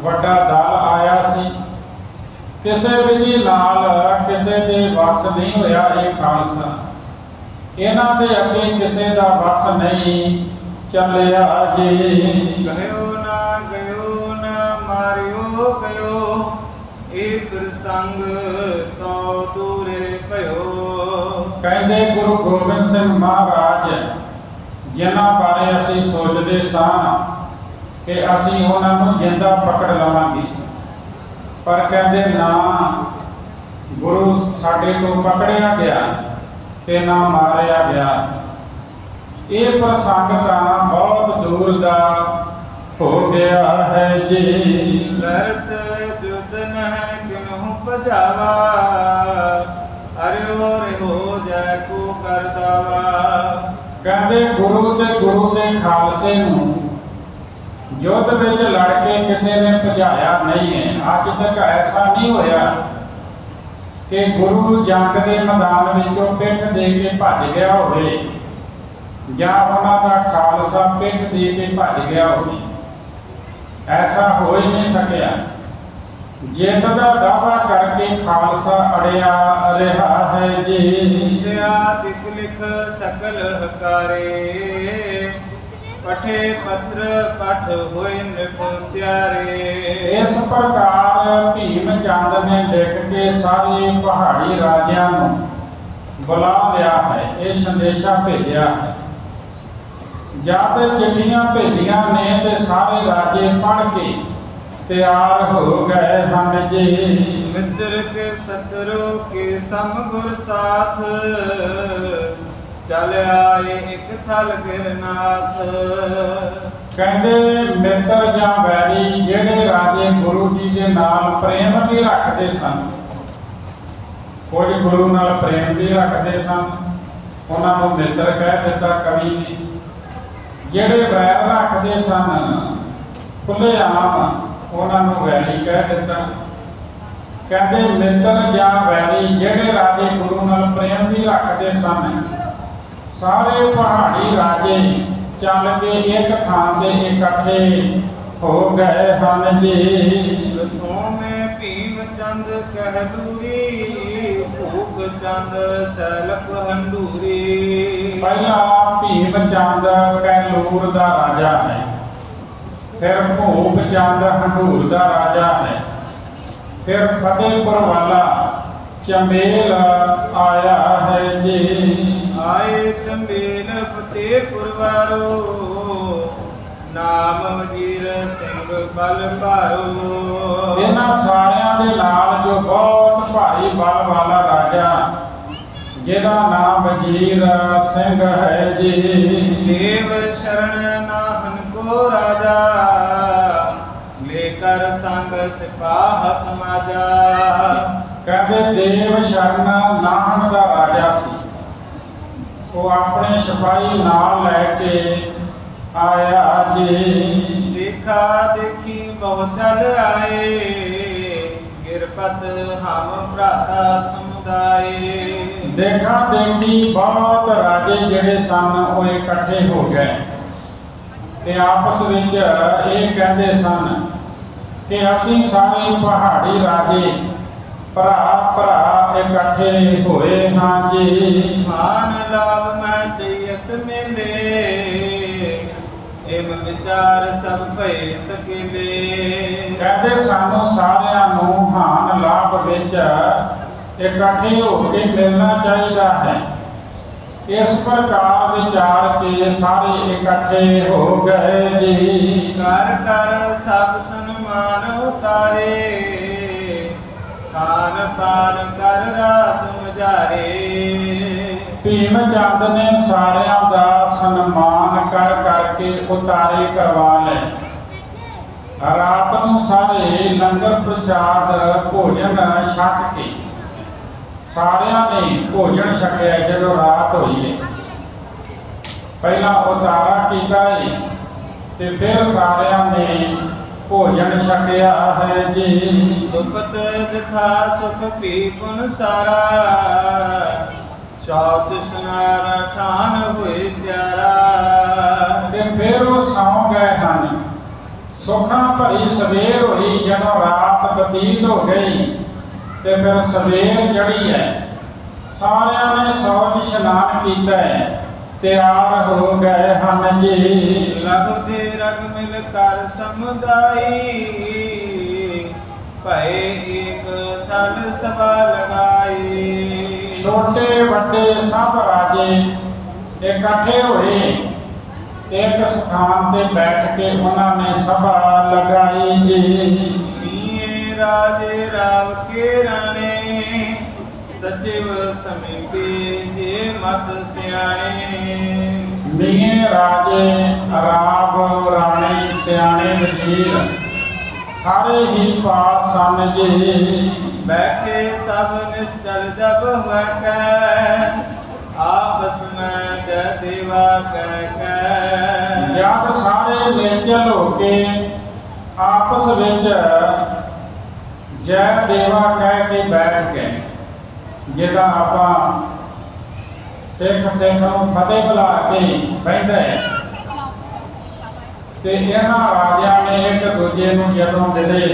Speaker 1: ਵੱਡਾ ਦਲ ਆਇਆ ਸੀ, ਕਿਸੇ ਵਿਧੀ ਨਾਲ ਕਿਸੇ ਦੇ ਵਸ ਨਹੀਂ ਹੋਇਆ ਇਹ ਖਾਲਸਾ। ਇਹਨਾਂ ਦੇ ਅੱਗੇ ਕਿਸੇ ਦਾ ਵਸ ਨਹੀਂ ਚੱਲਿਆ ਜੀ।
Speaker 2: ਗਇਓ ਨਾ ਮਾਰਿਓ ਗਇਓ, ਇਹ ਪ੍ਰਸੰਗ ਤੋਂ ਦੂਰੇ ਭਇਓ।
Speaker 1: ਕਹਿੰਦੇ ਗੁਰੂ ਗੋਬਿੰਦ ਸਿੰਘ ਮਹਾਰਾਜ ਜਿਨ੍ਹਾਂ ਬਾਰੇ ਅਸੀਂ ਸੋਚਦੇ ਸਾਂ ਕਿ ਅਸੀਂ ਉਹਨਾਂ ਨੂੰ ਜਿੰਦਾ ਪਕੜ ਲਵਾਂਗੇ, ਪਰ ਕਹਿੰਦੇ ਨਾ, ਗੁਰੂ ਸਾਡੇ ਤੋਂ ਪਕੜਿਆ ਗਿਆ ਤੇ ਨਾ ਮਾਰਿਆ ਗਿਆ। ਇਹ ਪ੍ਰਸੰਗ ਤਾਂ ਬਹੁਤ ਦੂਰ ਦਾ ਹੋ ਗਿਆ ਹੈ ਜੀ।
Speaker 2: ਕਰਤ ਜੁਦ ਨਹਿ ਕਿਨਹੁ ਭਜਾਵਾ, ਅਰਿਓ ਰਿਹੋ ਜੈ ਕੋ ਕਰਦਾਵਾ।
Speaker 1: ਕਹਿੰਦੇ ਗੁਰੂ ਤੇ ਗੁਰੂ ਦੇ ਖਾਲਸੇ ਨੂੰ ਯੁੱਧ ਵਿੱਚ ਲੜ ਕੇ ਕਿਸੇ ਨੇ ਭਜਾਇਆ ਨਹੀਂ ਹੈ। ਅੱਜ ਤੱਕ ਐਸਾ ਨਹੀਂ ਹੋਇਆ ਕਿ ਗੁਰੂ ਜੰਗ ਦੇ ਮੈਦਾਨ ਵਿੱਚੋਂ ਪਿੱਠ ਦੇ ਕੇ ਭੱਜ ਗਿਆ ਹੋਵੇ ਜਾਂ ਉਹਨਾਂ ਦਾ ਖਾਲਸਾ ਪਿੱਠ ਦੇ ਕੇ ਭੱਜ ਗਿਆ ਹੋਵੇ। ਐਸਾ ਹੋ ਹੀ ਨਹੀਂ ਸਕਿਆ। ਜਿੱਤ ਦਾ ਦਾਅਵਾ ਕਰਕੇ ਖਾਲਸਾ ਅੜਿਆ ਰਿਹਾ ਹੈ ਜੀ।
Speaker 2: ਜਿਆ ਦਿਕ ਲਿਖ ਸਕਲ ਹਕਾਰੇ, ਪਠੇ ਪੱਤਰ ਪਠ ਹੋਏ ਨਿਪ ਪਿਆਰੇ।
Speaker 1: ਇਸ ਪ੍ਰਕਾਰ ਭੀਮ ਚੰਦ ਨੇ ਲਿਖ ਕੇ ਸਾਰੇ ਪਹਾੜੀ ਰਾਜਿਆਂ ਨੂੰ ਬੁਲਾ ਲਿਆ ਹੈ, ਇਹ ਸੰਦੇਸ਼ਾ ਭੇਜਿਆ ਹੈ। ਜਦ ਚਿੱਠੀਆਂ ਭੇਜੀਆਂ ਨੇ ਤੇ ਸਾਰੇ ਰਾਜੇ ਪੜ੍ਹ ਕੇ ਤਿਆਰ ਹੋ ਗਏ ਹਨ ਜੀ।
Speaker 2: ਮਿੱਤਰ ਕੇ ਸਤਰੋ ਕੇ ਸਮ ਗੁਰ ਸਾਥ, ਚਲ ਆਏ ਇੱਕ ਥਲ ਗਿਰਨਾਥ।
Speaker 1: ਕਹਿੰਦੇ ਮਿੱਤਰ ਜਾਂ ਵੈਰੀ ਜਿਹੜੇ ਰਾਜੇ ਗੁਰੂ ਜੀ ਦੇ ਨਾਲ ਪ੍ਰੇਮ ਵੀ ਰੱਖਦੇ ਸਨ, ਕੁਝ ਗੁਰੂ ਨਾਲ ਪ੍ਰੇਮ ਵੀ ਰੱਖਦੇ ਸਨ, ਉਹਨਾਂ ਨੂੰ ਮਿੱਤਰ ਕਹਿ ਦਿੱਤਾ ਕਵੀ ਨੇ। ਜਿਹੜੇ ਵੈਰ ਰੱਖਦੇ ਸਨ ਖੁੱਲ੍ਹੇਆਮ, ਉਹਨਾਂ ਨੂੰ ਵੈਰੀ ਕਹਿ ਦਿੱਤਾ। ਕਹਿੰਦੇ ਮਿੱਤਰ ਜਾਂ ਵੈਰੀ ਜਿਹੜੇ ਰਾਜੇ ਗੁਰੂ ਨਾਲ ਪ੍ਰੇਮ ਵੀ ਰੱਖਦੇ ਸਨ, ਸਾਰੇ ਪਹਾੜੀ ਰਾਜੇ ਚੱਲ ਕੇ ਇੱਕ ਥਾਂ ਤੇ ਇਕੱਠੇ ਹੋ ਗਏ ਹਨ ਜੀ।
Speaker 2: ਲਥੋਂ ਮੈਂ ਭੀਮ ਚੰਦ ਕਹਿਲੂਰੀ, ਭੂਪ ਚੰਦ ਸੈਲਪ ਹੰਡੂਰੀ।
Speaker 1: ਪਹਿਲਾ ਭੀਮ ਚੰਦ ਕਹਿਲੂਰ ਦਾ ਰਾਜਾ ਹੈ, ਫਿਰ ਭੂਪ ਚੰਦ ਹੰਡੂਰ ਦਾ ਰਾਜਾ ਹੈ, ਫਿਰ ਫਤਿਹਪੁਰ ਵਾਲਾ ਚੰਬੇਲ ਆਇਆ ਹੈ ਜੀ।
Speaker 2: ਆਏ ਚੰਬੇਲ ਫਤਿਹਪੁਰ ਵਾਰੋ, ਨਾਮ ਵਜ਼ੀਰ ਸਿੰਘ ਬਲ ਭਾਰੋ।
Speaker 1: ਇਹਨਾਂ ਸਾਰਿਆਂ ਦੇ ਨਾਲ ਜੋ ਬਹੁਤ ਭਾਰੀ ਬਲ ਵਾਲਾ ਰਾਜਾ, ਜਿਹਦਾ ਨਾਮ ਵਜ਼ੀਰ ਸਿੰਘ ਹੈ ਜੀ।
Speaker 2: ਦੇਵ ਸ਼ਰਨ ਨਾਹਨ ਕੋ ਰਾਜਾ, ਲੇਕਰ ਸੰਗ ਸਿਪਾਹ ਸਮਾਜਾ।
Speaker 1: ਕਹਿੰਦੇ ਦੇਵ ਸ਼ਰਨ ਨਾਹਨ ਦਾ ਰਾਜਾ ਸੀ, ਉਹ ਆਪਣੇ ਸਿਪਾਹੀ ਨਾਲ ਲੈ ਕੇ ਆਇਆ ਜੀ।
Speaker 2: ਦੇਖਾ ਦੇਖੀ ਬਹੁਤ ਚਲ ਆਏ, ਗਿਰਪਤ ਹਮ ਭਰਾਤਾ ਸਮੁਦਾਏ।
Speaker 1: ਦੇਖਾ ਦੇਖੀ ਬਹੁਤ ਰਾਜੇ ਜਿਹੜੇ ਸਨ ਉਹ ਇਕੱਠੇ ਹੋ ਗਏ ਤੇ ਆਪਸ ਵਿੱਚ ਇਹ ਕਹਿੰਦੇ ਸਨ ਕਿ ਅਸੀਂ ਸਾਰੇ ਪਹਾੜੀ ਰਾਜੇ ਭਰਾ ਭਰਾ ਇਕੱਠੇ ਹੋਏ ਹਾਂ ਜੀ।
Speaker 2: ਮਾਨ ਲਾਭ ਮੈਂ ਜੀਅਤ ਮਿਲੇ, ਇਮ ਵਿਚਾਰ ਸਭ ਭਏ ਸਕੇਲੇ।
Speaker 1: ਕਹਿੰਦੇ ਸਾਨੂੰ ਸਾਰਿਆਂ ਨੂੰ ਹਾਨ ਲਾਭ ਵਿੱਚ ਇਕੱਠੇ ਹੋ ਕੇ ਮਿਲਣਾ ਚਾਹੀਦਾ ਹੈ। ਇਸ ਪ੍ਰਕਾਰ ਵਿਚਾਰ ਕੇ ਸਾਰੇ ਇਕੱਠੇ ਹੋ ਗਏ ਜੀ।
Speaker 2: ਕਰ ਕਰ ਸਭ ਸਨਮਾਨ ਉਤਾਰੇ, ਖਾਨ ਪਾਨ ਕਰ ਰਾਤ ਮਝਾਰੇ।
Speaker 1: ਭੀਮ ਚੰਦ ਨੇ ਸਾਰਿਆਂ ਦਾ ਸਨਮਾਨ ਕਰ ਕਰਕੇ ਉਤਾਰੇ ਕਰਵਾ ਲਏ। ਰਾਤ ਨੂੰ ਸਾਰੇ ਲੰਗਰ ਪ੍ਰਸ਼ਾਦ ਭੋਜਨ ਛਕ ਕੇ ਸਾਰਿਆਂ ਨੇ ਭੋਜਨ ਛਕਿਆ। ਜਦੋਂ ਰਾਤ ਹੋਈ ਹੈ ਪਹਿਲਾਂ ਉਤਾਰਾ ਕੀਤਾ ਹੈ ਤੇ ਫਿਰ ਸਾਰਿਆਂ ਨੇ ਭੋਜਨ ਛਕਿਆ ਹੈ ਜੀ।
Speaker 2: ਸੁਪਤ ਜਥਾ ਸੁਖ ਪੀ ਪੁਨ ਸਾਰਾ, ਸ਼ੌਚ ਸੁਨਾਰ ਠਾਨ ਹੋਏ ਪਿਆਰਾ।
Speaker 1: ਤੇ ਫਿਰ ਉਹ ਸੌਂ ਗਏ ਹਨ। ਸੁਖਾਂ ਭਰੀ ਸਵੇਰ ਹੋਈ, ਜਦੋਂ ਰਾਤ ਬਤੀਤ ਹੋ ਗਈ ਤੇ ਫਿਰ ਸਵੇਰ ਚੜੀ ਹੈ। ਸਾਰਿਆਂ ਨੇ ਸੌਚ ਇਸ਼ਨਾਨ ਕੀਤਾ ਹੈ, ਤਿਆਰ ਹੋ ਗਏ ਹਨ ਜੀ।
Speaker 2: ਰਗ ਦੇ ਰਗ ਮਿਲ ਕਰ ਸਮੁਦਾਈ, ਭਏ ਏਕ ਤਲ ਸਭਾ ਲਗਾਈ।
Speaker 1: ਸੋ छोटे बड़े सब राजे इकट्ठे हुए, एक स्थान ते बैठ के उन्होंने सभा लगाई जी।
Speaker 2: राजे राव के राणे सचिव समीपे जे मत सियाणे।
Speaker 1: मिये राजे राव राणे सियाणे वजीर सारे ही पास सन जी।
Speaker 2: बैठे सब निश्चल जब हुआ कै आपस में जय देवा कह
Speaker 1: जब सारे निश्चल होके आपस विच जय देवा कह के बैठ गए, जिदा आप सिख नूं फतेह बुला के बहिंदा है ते इन्हां राजियां ने एक दूजे नूं जदों मिले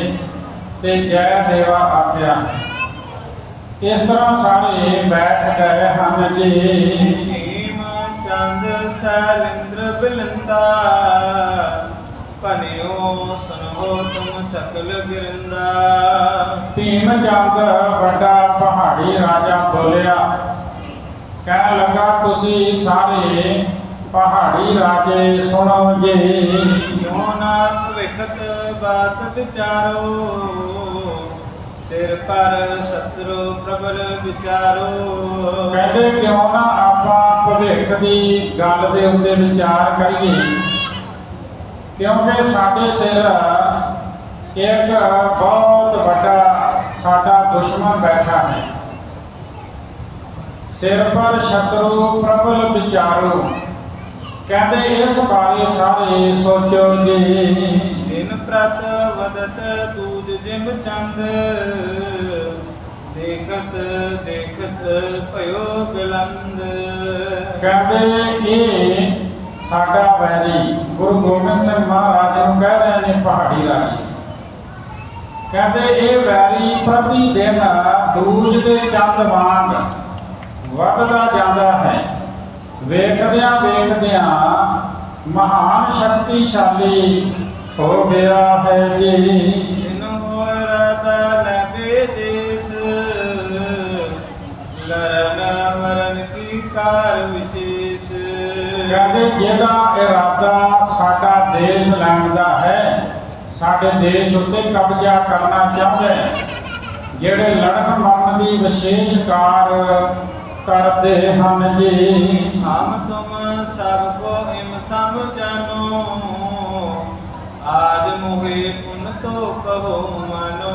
Speaker 1: ते जय देवा आख्या। इस तरह सारे बैठ गए हन जी।
Speaker 2: हेम चंद सैलिंद्र बिलंदा पनियो सुनो तुम सकल गिरंदा।
Speaker 1: भीम चंद बड़ा पहाड़ी राजा बोलिया, कह लगा तुसी सारे पहाड़ी राजे सुनो जी।
Speaker 2: क्यों ना भविखत बात विचारो सिर पर शत्रु प्रबल विचारो।
Speaker 1: कहते क्यों ना आपां भविख दी गल दे उत्ते विचार करिए, क्योंकि साडे सिर एक बहुत बड़ा साडा दुश्मन बैठा है। सिर पर शत्रु प्रबल विचारो, कहते इस बारे सारे सोचो जी।
Speaker 2: दिन प्रत वदत दूज जिम चंद देखत देखत भयो बिलंद।
Speaker 1: कहते ये साडा वैरी गुरु गोबिंद सिंह महाराज नूं कह रहे ने पहाड़ी राजे, कहते ये वैरी प्रति दिन दूज के चंद वांग वधदा जांदा है। वेखदियां वेखदियां महान शक्तिशाली हो गया है जी।
Speaker 2: जिन होए राधा लगे देश लरन वरन की कार विशेष।
Speaker 1: कहते जिहदा इरादा साडा देश लैण दा है, साडे देश उत्ते कब्जा करना चाहते हैं, जिहड़े लड़न मरण की विशेष कार करते हन जी।
Speaker 2: हम तुम सबको इम सब जानो आज मुहे पुन तो कहो मानो।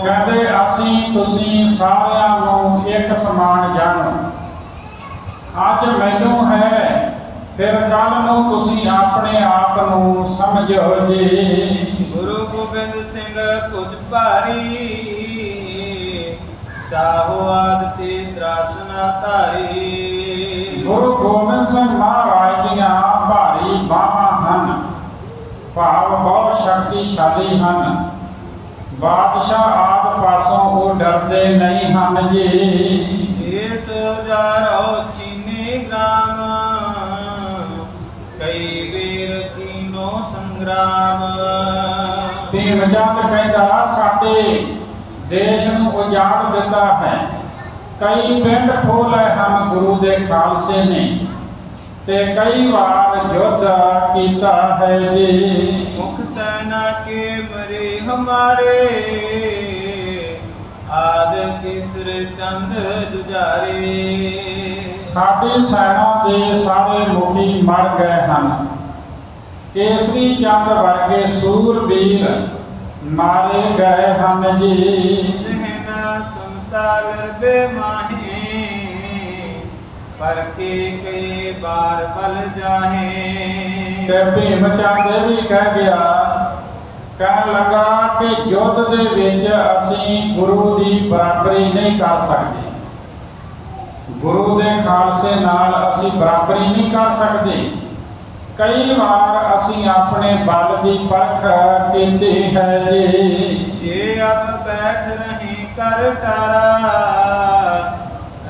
Speaker 1: कहते असी तुसी सारिਆਂ ਨੂੰ एक समान जानो, अज मैनू है फिर कल ਨੂੰ तुसी अपने आप ਨੂੰ समझो जी।
Speaker 2: गुरु गोबिंद सिंह कुछ भारी साहो आदते त्रासना धारी।
Speaker 1: गुरु गोबिंद सिंह महाराज दियां भारी बाਹਾਂ ਹਨ, भाव बहुत शक्तिशाली ਹਨ। बादशाह आदि पासों वो डरते नहीं ਹਨ जी।
Speaker 2: देश जारो छीने ग्राम कई बेर कीनो संग्राम।
Speaker 1: भीमचंद कहता साडे देश ਨੂੰ ਉਜਾੜ ਦਿੱਤਾ है, कई पिंड खोले हम गुरु दे खालसे ने ते कई बार युद्ध कीता है जी।
Speaker 2: मुख सेना के मरे हमारे आद किसर चंद जुजारे।
Speaker 1: साडी सेना के सारे मुखी मर गए हैं, केसरी चंद वर्गे सूरवीर मारे गए हैं जी।
Speaker 2: रहना सुनता लरबे माहे पर के कई बार बल जाहे।
Speaker 1: ते भीमचंद भी कह गया, कह लगा कि युद्ध दे विच असीं गुरु की बराबरी नहीं कर सकते, गुरु दे खालसे नाल असीं बराबरी नहीं कर सकते। कई बार असीं अपने बल की परख कीती है जी।
Speaker 2: ये अब बैठ रहे कर टारा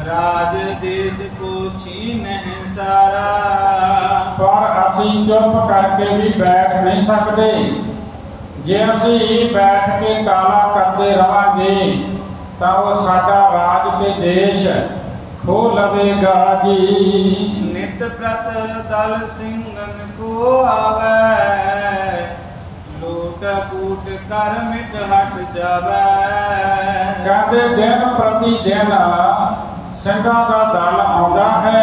Speaker 2: राज देश को छीन है सारा।
Speaker 1: पर असीं चुप करके भी बैठ नहीं सकते, जे असीं बैठ के टाला करते रहांगे तो वो साडा राज ते देश हो लवेगा जी।
Speaker 2: नित प्रत दल सिंगन को आवे, लूट कूट कर मिट हट जावे।
Speaker 1: कहते दिन प्रति दिन ਸਿੰਘਾਂ ਦਾ ਦਲ ਆਉਂਦਾ ਹੈ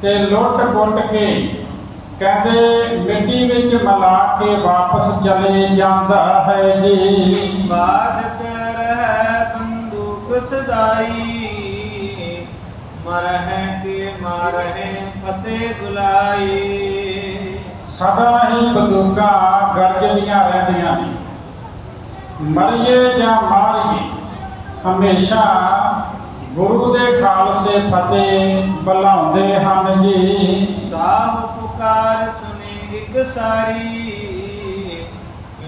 Speaker 1: ਤੇ ਲੁੱਟ ਪੁੱਟ ਕੇ ਕਹਿੰਦੇ ਮਿੱਟੀ ਵਿੱਚ ਮਿਲਾ ਕੇ ਵਾਪਸ ਚਲੇ ਜਾਂਦਾ ਹੈ ਜੀ।
Speaker 2: ਬਾਦਤ ਰਹਿ ਬੰਦੂਕ ਸਦਾਈ, ਮਰਹਿ ਕੇ ਮਾਰਹਿ ਫਤਿਹ ਗੁਲਾਈ।
Speaker 1: ਸਦਾ ਹੀ ਬੰਦੂਕਾਂ ਗਰਜਦੀਆਂ ਰਹਿੰਦੀਆਂ ਨੇ, ਮਰੀਏ ਜਾਂ ਮਾਰੀਏ ਹਮੇਸ਼ਾ ਗੁਰੂ ਦੇ ਖਾਲਸੇ ਫਤਿਹ ਬੁਲਾਉਂਦੇ ਹਨ ਜੀ।
Speaker 2: ਸਾਹ ਪੁਕਾਰ ਸੁਣੀ ਇੱਕ ਸਾਰੀ,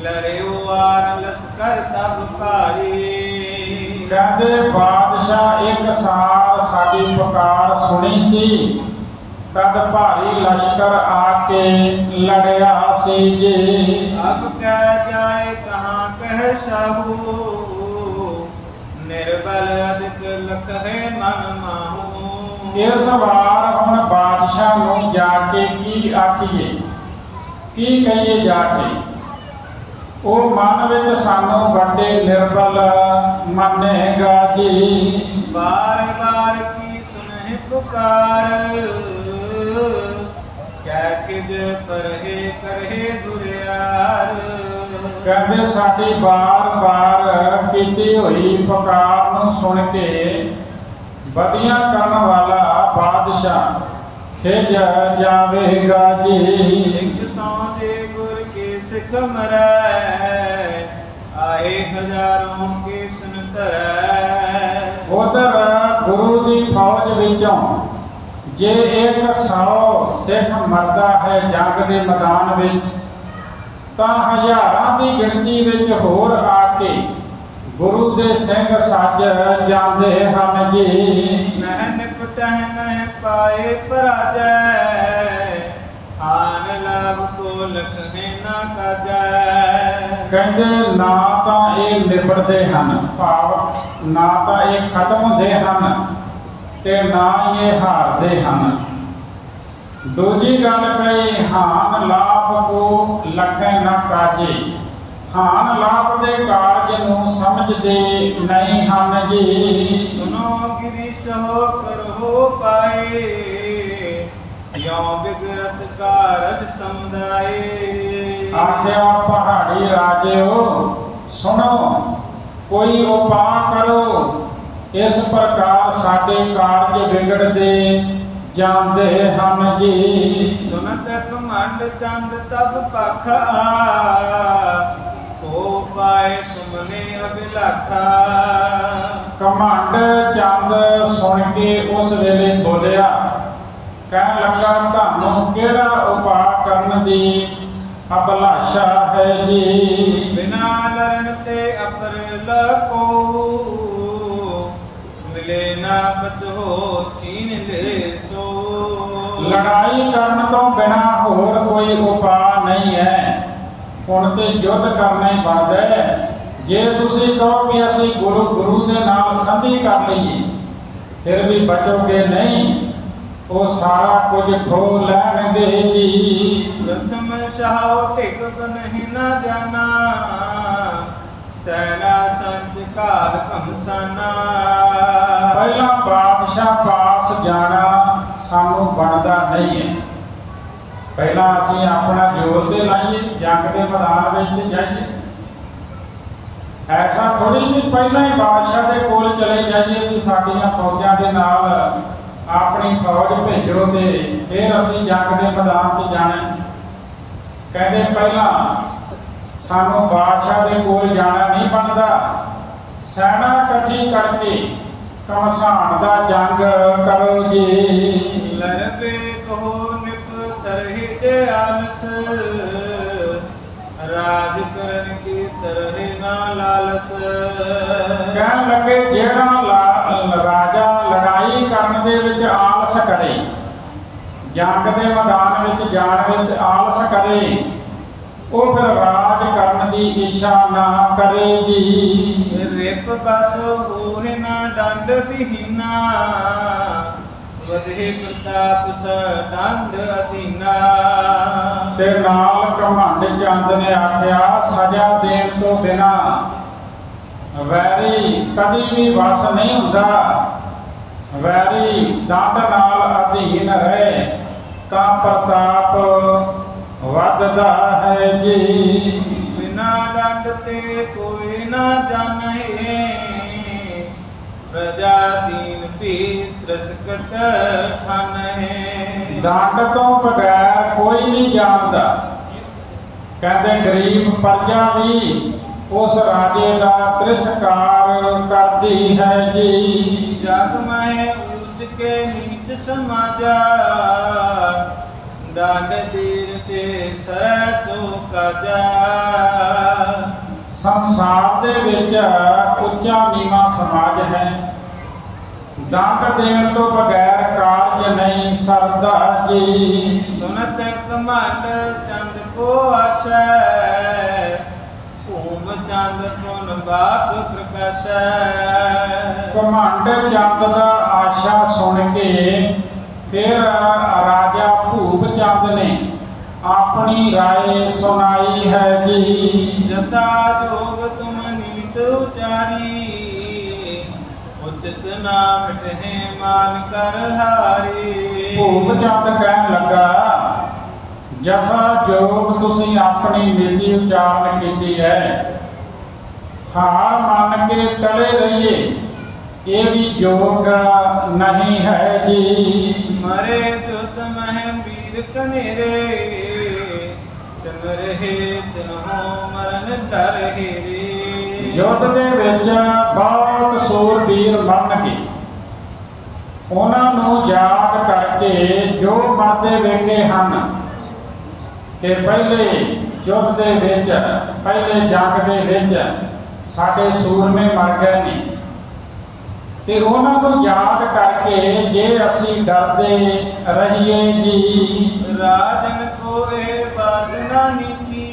Speaker 2: ਲਰਿਓ ਆਰ ਲਸਕਰ ਤਬ ਭਾਰੀ।
Speaker 1: ਕਹਿੰਦੇ ਬਾਦਸ਼ਾਹ ਇੱਕ ਸਾਰ ਸਾਡੀ ਪੁਕਾਰ ਸੁਣੀ ਸੀ, ਤਦ ਭਾਰੀ ਲਸ਼ਕਰ ਆ ਕੇ ਲੜਿਆ ਸੀ ਜੀ।
Speaker 2: ਅਬ ਕਹਿ ਜਾਏ ਕਹਾਂ ਕਹਿ ਸਾਹੂ, ਨਿਰਬਲ ਅਦਿਕ ਲਖੇ ਮਨ ਮਾਹੂ।
Speaker 1: ਇਸ ਵਾਰ ਹੁਣ ਬਾਦਸ਼ਾਹ ਨੂੰ ਜਾ ਕੇ ਕੀ ਆਖੀਏ, ਕੀ ਕਹੀਏ ਜਾ ਕੇ। ਉਹ ਮਨ ਵਿੱਚ ਸਾਨੂੰ ਵੱਡੇ ਨਿਰਬਲ ਮੰਨੇਗਾ ਜੀ।
Speaker 2: ਬਾਰ ਬਾਰ ਕੀ ਸੁਨਹਿ ਪੁਕਾਰ, ਕਹਿ ਕਿਜ ਪਰਹੇ ਕਰਹੇ ਦੁਰਿਆਰ।
Speaker 1: ਕਹਿੰਦੇ ਸਾਡੀ ਬਾਰ-ਬਾਰ ਕੀਤੀ ਹੋਈ ਪੁਕਾਰ ਨੂੰ ਸੁਣ ਕੇ ਵਧੀਆ ਕਰਨ ਵਾਲਾ ਬਾਦਸ਼ਾਹ ਖਿਜ ਜਾਵੇਗਾ ਜੀ।
Speaker 2: ਇੱਕ ਸੌ ਦੇ ਗੁਰ ਕੇ ਸਿੱਖ ਮਰੈ, ਆਏ ਹਜ਼ਾਰੋਂ ਕੇ ਸੁਨ ਧਰੈ।
Speaker 1: ਉਧਰ ਗੁਰੂ ਦੀ ਫੌਜ ਵਿੱਚੋਂ ਜੇ 100 ਸਿੱਖ ਮਰਦਾ ਹੈ ਜੰਗ ਦੇ ਮੈਦਾਨ ਵਿੱਚ, ਤਾਂ ਹਜ਼ਾਰਾਂ ਦੀ ਗਿਣਤੀ ਵਿੱਚ ਹੋਰ ਆ ਕੇ ਗੁਰੂ ਦੇ ਸਿੰਘ ਸੱਜ ਜਾਂਦੇ ਹਨ ਜੀ।
Speaker 2: ਨਹਿ ਨਿਪਟਹਿ ਨਹਿ ਪਾਏ ਪਰਾਜੈ, ਆਨ ਲਾਭ ਕੋ ਲਖਨੇ ਨਾ ਕਾਜੈ।
Speaker 1: ਕਹਿੰਦੇ ਨਾ ਤਾਂ ਇਹ ਨਿਬੜਦੇ ਹਨ, ਭਾਵ ਨਾ ਤਾਂ ਇਹ ਖਤਮ ਹੁੰਦੇ ਹਨ ਤੇ ਨਾ ਇਹ ਹਾਰਦੇ ਹਨ। ਦੂਜੀ ਗੱਲ ਕਹੀ ਹਾਨ ਲਾਭ ਕੋ ਲਖੈ ਨਾ ਕਾਜੇ, ਹਾਨ ਲਾਭ ਦੇ ਕਾਰਜ ਨੂੰ ਸਮਝਦੇ ਨਹੀਂ ਹਨ ਜੀ।
Speaker 2: ਸੁਨੋ ਗਿਰੀ ਸੋ ਕਰੋ ਪਾਏ, ਯੋ ਬਿਗਰਤ ਕਾਰਜ ਸਮੁਦਾਏ।
Speaker 1: ਆਖਿਆ ਪਹਾੜੀ ਰਾਜਿਓ ਸੁਣੋ, ਕੋਈ ਉਪਾਅ ਕਰੋ, ਇਸ ਪ੍ਰਕਾਰ ਸਾਡੇ ਕਾਰਜ ਵਿਗੜਦੇ ਜਾਂਦੇ ਹਨ ਜੀ।
Speaker 2: ਸੁਨਤ ਘਮੰਡ ਚੰਦ ਤਬ ਪਖਾ, ਹੋ ਪਾਏ ਤੁਮਨੇ ਅਭਿਲਾਖਾ।
Speaker 1: ਘਮੰਡ ਚੰਦ ਸੁਣ ਕੇ ਉਸ ਵੇਲੇ ਬੋਲਿਆ, ਕਹਿਣ ਲੱਗਾ ਤੁਹਾਨੂੰ ਕਿਹੜਾ ਉਪਾਅ ਕਰਨ ਦੀ ਅਭਿਲਾਸ਼ਾ ਹੈ ਜੀ।
Speaker 2: ਬਿਨਾ ਲਰਨ ਤੇ ਅਪਰ ਕੋ, ਮਿਲੇ ਨਾ ਬਚੋ ਛੀਨ ਲੈ ਸੋ।
Speaker 1: ਲੜਾਈ ਕਰਨ ਤੋਂ ਬਿਨਾ ਹੋਰ ਕੋਈ ਉਪਾਅ ਨਹੀਂ ਹੈ, ਹੁਣ ਤੇ ਯੁੱਧ ਕਰਨਾ ਹੀ ਬਣਦਾ ਹੈ। ਜੇ ਤੁਸੀਂ ਕਹੋ ਕਿ ਅਸੀਂ ਗੁਰੂ ਦੇ ਨਾਲ ਸੰਧੀ ਕਰ ਲਈਏ ਫਿਰ ਵੀ ਬਚੋਗੇ ਨਹੀਂ, ਉਹ ਸਾਰਾ ਕੁਝ ਖੋ ਲੈਣਗੇ ਜੀ।
Speaker 2: ਪ੍ਰਥਮ ਸਹਾਉ ਢਿਕ ਬਨਹਿ ਨਾ ਜਾਣਾ, ਸੈਨਾ ਸੰਚ ਘਾਲ ਘਮਸਾਨਾ।
Speaker 1: ਪਹਿਲਾਂ ਬਾਦਸ਼ਾਹ ਪਾਸ ਜਾਣਾ ਸਾਨੂੰ ਬਣਦਾ ਨਹੀਂ ਹੈ, ਪਹਿਲਾਂ ਅਸੀਂ ਆਪਣਾ ਜ਼ੋਰ ਤੇ ਲਾਈਏ, ਜੰਗ ਦੇ ਮੈਦਾਨ ਵਿੱਚ ਤੇ ਜਾਈਏ। ਐਸਾ ਥੋੜੀ ਵੀ ਪਹਿਲਾਂ ਹੀ ਬਾਦਸ਼ਾਹ ਦੇ ਕੋਲ ਚਲੇ ਜਾਈਏ ਕਿ ਸਾਡੀਆਂ ਫੌਜਾਂ ਦੇ ਨਾਲ ਆਪਣੀ ਫੌਜ ਭੇਜੋ ਤੇ ਫਿਰ ਅਸੀਂ ਜੰਗ ਦੇ ਮੈਦਾਨ 'ਚ ਜਾਣਾ। ਕਹਿੰਦੇ ਪਹਿਲਾਂ ਸਾਨੂੰ ਬਾਦਸ਼ਾਹ ਦੇ ਕੋਲ ਜਾਣਾ ਨਹੀਂ ਬਣਦਾ, ਸੈਨਾ ਇਕੱਠੀ ਕਰਕੇ ਘਮਸਾਣ ਦਾ ਜੰਗ ਕਰੋ ਜੀ।
Speaker 2: ਲਰਬੇ ਕੋ ਨਿਪ ਤਰਹਿ ਦੇ ਆਲਸ, ਰਾਜ ਕਰਨ ਕੀ ਤਰਹਿ ਨਾ ਲਾਲਸ।
Speaker 1: ਕਹਿਣ ਲੱਗੇ ਜਿਹੜਾ ਰਾਜਾ ਲੜਾਈ ਕਰਨ ਦੇ ਵਿੱਚ ਆਲਸ ਕਰੇ, ਜੰਗ ਦੇ ਮੈਦਾਨ ਵਿੱਚ ਜਾਣ ਵਿੱਚ ਆਲਸ ਕਰੇ, ਉਹ ਫਿਰ ਰਾਜ ਕਰਨ ਦੀ ਇੱਛਾ ਨਾ ਕਰੇ ਜੀ।
Speaker 2: ਰਿਪ ਬਸ ਹੋਏ ਨਾ ਡੰਡ ਬਿਹੀਨਾ, ਵਧੇ ਪ੍ਰਤਾਪ ਸਡੰਡ ਅਧੀਨਾ।
Speaker 1: ਤੇ ਨਾਲ ਘਮੰਡ ਚੰਦ ਨੇ ਆਖਿਆ, ਸਜ਼ਾ ਦੇਣ ਤੋਂ ਬਿਨਾ ਵੈਰੀ ਕਦੀ ਵੀ ਵਸ ਨਹੀਂ ਹੁੰਦਾ। ਵੈਰੀ ਦੰਡ ਨਾਲ ਅਧੀਨ ਰਹੇ ਤਾਂ ਪ੍ਰਤਾਪ ਵੱਧਦਾ ਹੈ ਜੀ।
Speaker 2: ਬਿਨਾ ਦੰਡ ਤੇ ਕੋਈ ਨਾ ਜਾਣੇ, ਪ੍ਰਜਾ ਦੀਨ ਭੀ ਤ੍ਰਿਸਕਤ ਠਾਨਹਿ।
Speaker 1: ਦੰਡ ਤੋਂ ਬਗੈਰ ਕੋਈ ਨਹੀਂ ਜਾਣਦਾ। ਕਹਿੰਦੇ ਗਰੀਬ ਪ੍ਰਜਾ ਵੀ ਉਸ ਰਾਜੇ ਦਾ ਤਿਰਸਕਾਰ ਕਰਦੀ ਹੈ ਜੀ।
Speaker 2: ਜਗ ਮੈਂ ਊਚ ਕੇ ਨੀਚ ਸਮਾਜਾ, ਡੰਡ ਦੀਨ ਤੇ ਸਹਿ ਸੋ ਕਾਜਾ।
Speaker 1: ਸੰਸਾਰ ਦੇ ਵਿੱਚ ਉੱਚਾ ਨੀਵਾਂ ਸਮਾਜ ਹੈ। ਦੰਡ ਦੇਣ ਤੋਂ ਬਗੈਰ ਕਾਰਜ ਨਹੀਂ ਸਰਦਾ ਜੀ।
Speaker 2: ਸੁਨਤ ਘਮੰਡ ਚੰਦ ਕੋ ਆਸੈ, ਭੂਮ ਚੰਦ ਪੁਨ ਬਾਪ ਪ੍ਰਕਾਸ਼ੈ।
Speaker 1: ਘਮੰਡ ਚੰਦ ਦਾ ਆਸ਼ਾ ਸੁਣ ਕੇ ਫਿਰ ਰਾਜਾ ਭੂਪ ਚੰਦ ਨੇ ਆਪਣੀ ਰਾਏ ਸੁਣਾਈ ਹੈ ਜੀ।
Speaker 2: ਜਤਾ ਜੋਗ ਤੁਮ ਨੀਤ ਉਚਾਰੀ, ਉਚਿਤ ਨਾ ਮਿਟਹਿ ਮਾਨ ਕਰ ਹਾਰੀ।
Speaker 1: ਭੂਪ ਚੰਦ ਕਹਿਣ ਲੱਗਾ, ਜਥਾ ਜੋਗ ਤੁਸੀਂ ਆਪਣੀ ਨੀਤੀ ਉਚਾਰਨ ਕੀਤੀ ਹੈ, ਹਾਰ ਮੰਨ ਕੇ ਟਲੇ ਰਹੀਏ, ਇਹ ਵੀ ਯੋਗ ਨਹੀਂ ਹੈ ਜੀ।
Speaker 2: ਮਰੇ ਜੁਤ ਮਹਿ ਵੀਰ ਕਨੇਰੇ, ਰਹੇ ਤਿਨਹੁ ਮਰਨ ਡਰ ਹੇਰੇ।
Speaker 1: ਯੁੱਧ ਦੇ ਵਿੱਚ ਬਹੁਤ ਸੂਰਬੀਰ ਮਰਨਗੇ, ਉਹਨਾਂ ਨੂੰ ਯਾਦ ਕਰਕੇ ਜੋ ਮਰਦੇ ਵੇਖੇ ਹਨ ਕਿ ਪਹਿਲੇ ਯੁੱਧ ਦੇ ਵਿੱਚ, ਪਹਿਲੇ ਜੰਗ ਦੇ ਵਿੱਚ ਸਾਡੇ ਸੂਰਮੇ ਮਰ ਗਏ ਨੇ, ਤੇ ਉਹਨਾਂ ਨੂੰ ਯਾਦ ਕਰਕੇ ਜੇ ਅਸੀਂ ਡਰਦੇ ਰਹੀਏ ਜੀ।
Speaker 2: ਰਾਜਨ ਕੋਏ ਬਾਤ ਨਾ ਨੀਤੀ,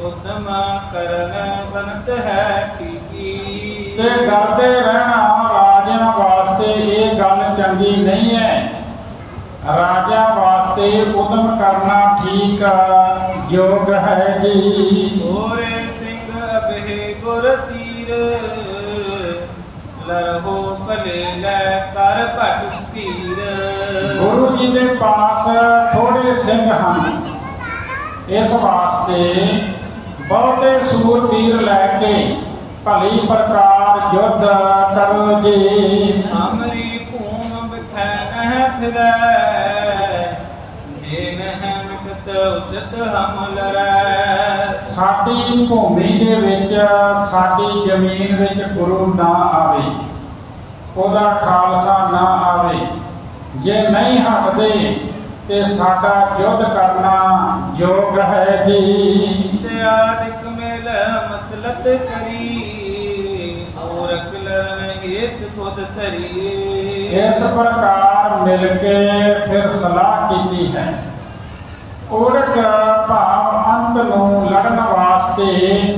Speaker 2: ਉਦਮ ਕਰਨ ਬਨਤ ਹੈ ਠੀਕੀ।
Speaker 1: ਤੇ ਡਰਦੇ ਰਹਿਣਾ ਰਾਜਿਆਂ ਵਾਸਤੇ ਇਹ ਗੱਲ ਚੰਗੀ ਨਹੀਂ ਹੈ। ਰਾਜਿਆਂ ਵਾਸਤੇ ਉਦਮ ਕਰਨਾ ਠੀਕ ਯੋਗ ਹੈ ਜੀ।
Speaker 2: ਹੋਰੇ ਸਿੰਘ ਅਬਹਿ ਗੁਰ ਤੀਰ, ਲਰਹੋ ਭਲੇ ਲੈ ਕਰ ਭਟ ਭੀਰ।
Speaker 1: ਗੁਰੂ ਜੀ ਦੇ ਪਾਸ ਥੋੜੇ ਸਿੰਘ ਹਨ, ਇਸ ਵਾਸਤੇ ਬਹੁਤੇ ਸੂਰਬੀਰ ਲੈ ਕੇ ਭਲੀ ਪ੍ਰਕਾਰ ਯੁੱਧ ਕਰੋ ਜੀ।
Speaker 2: ਹਮਰੀ ਭੂਮ ਬਿਖੈ ਨਹਿ ਫਿਰੈ, ਜੇ ਨਹਿ ਮਿਟਤ ਉਦਤ ਹਮ ਲਰੈ।
Speaker 1: ਸਾਡੀ ਭੂਮੀ ਦੇ ਵਿੱਚ, ਸਾਡੀ ਜ਼ਮੀਨ ਵਿੱਚ ਗੁਰੂ ਨਾ ਆਵੇ, ਉਹਦਾ ਖਾਲਸਾ ਨਾ ਆਵੇ, ਜੇ ਨਹੀਂ ਹਟਦੇ ਤੇ ਸਾਡਾ ਯੁੱਧ ਕਰਨਾ ਯੋਗ ਹੈ ਜੀ।
Speaker 2: ਤਿਆਰਿਕ ਮੇਲ ਮਸਲਤ ਕਰੀ, ਔਰਕ ਲਰਨ ਹੇਤ ਖੁਦ ਧਰੀ।
Speaker 1: ਇਸ ਪ੍ਰਕਾਰ ਮਿਲ ਕੇ ਫਿਰ ਸਲਾਹ ਕੀਤੀ ਹੈ। ਔਰਕ ਭਾਵ ਅੰਤ ਨੂੰ ਲੜਨ ਵਾਸਤੇ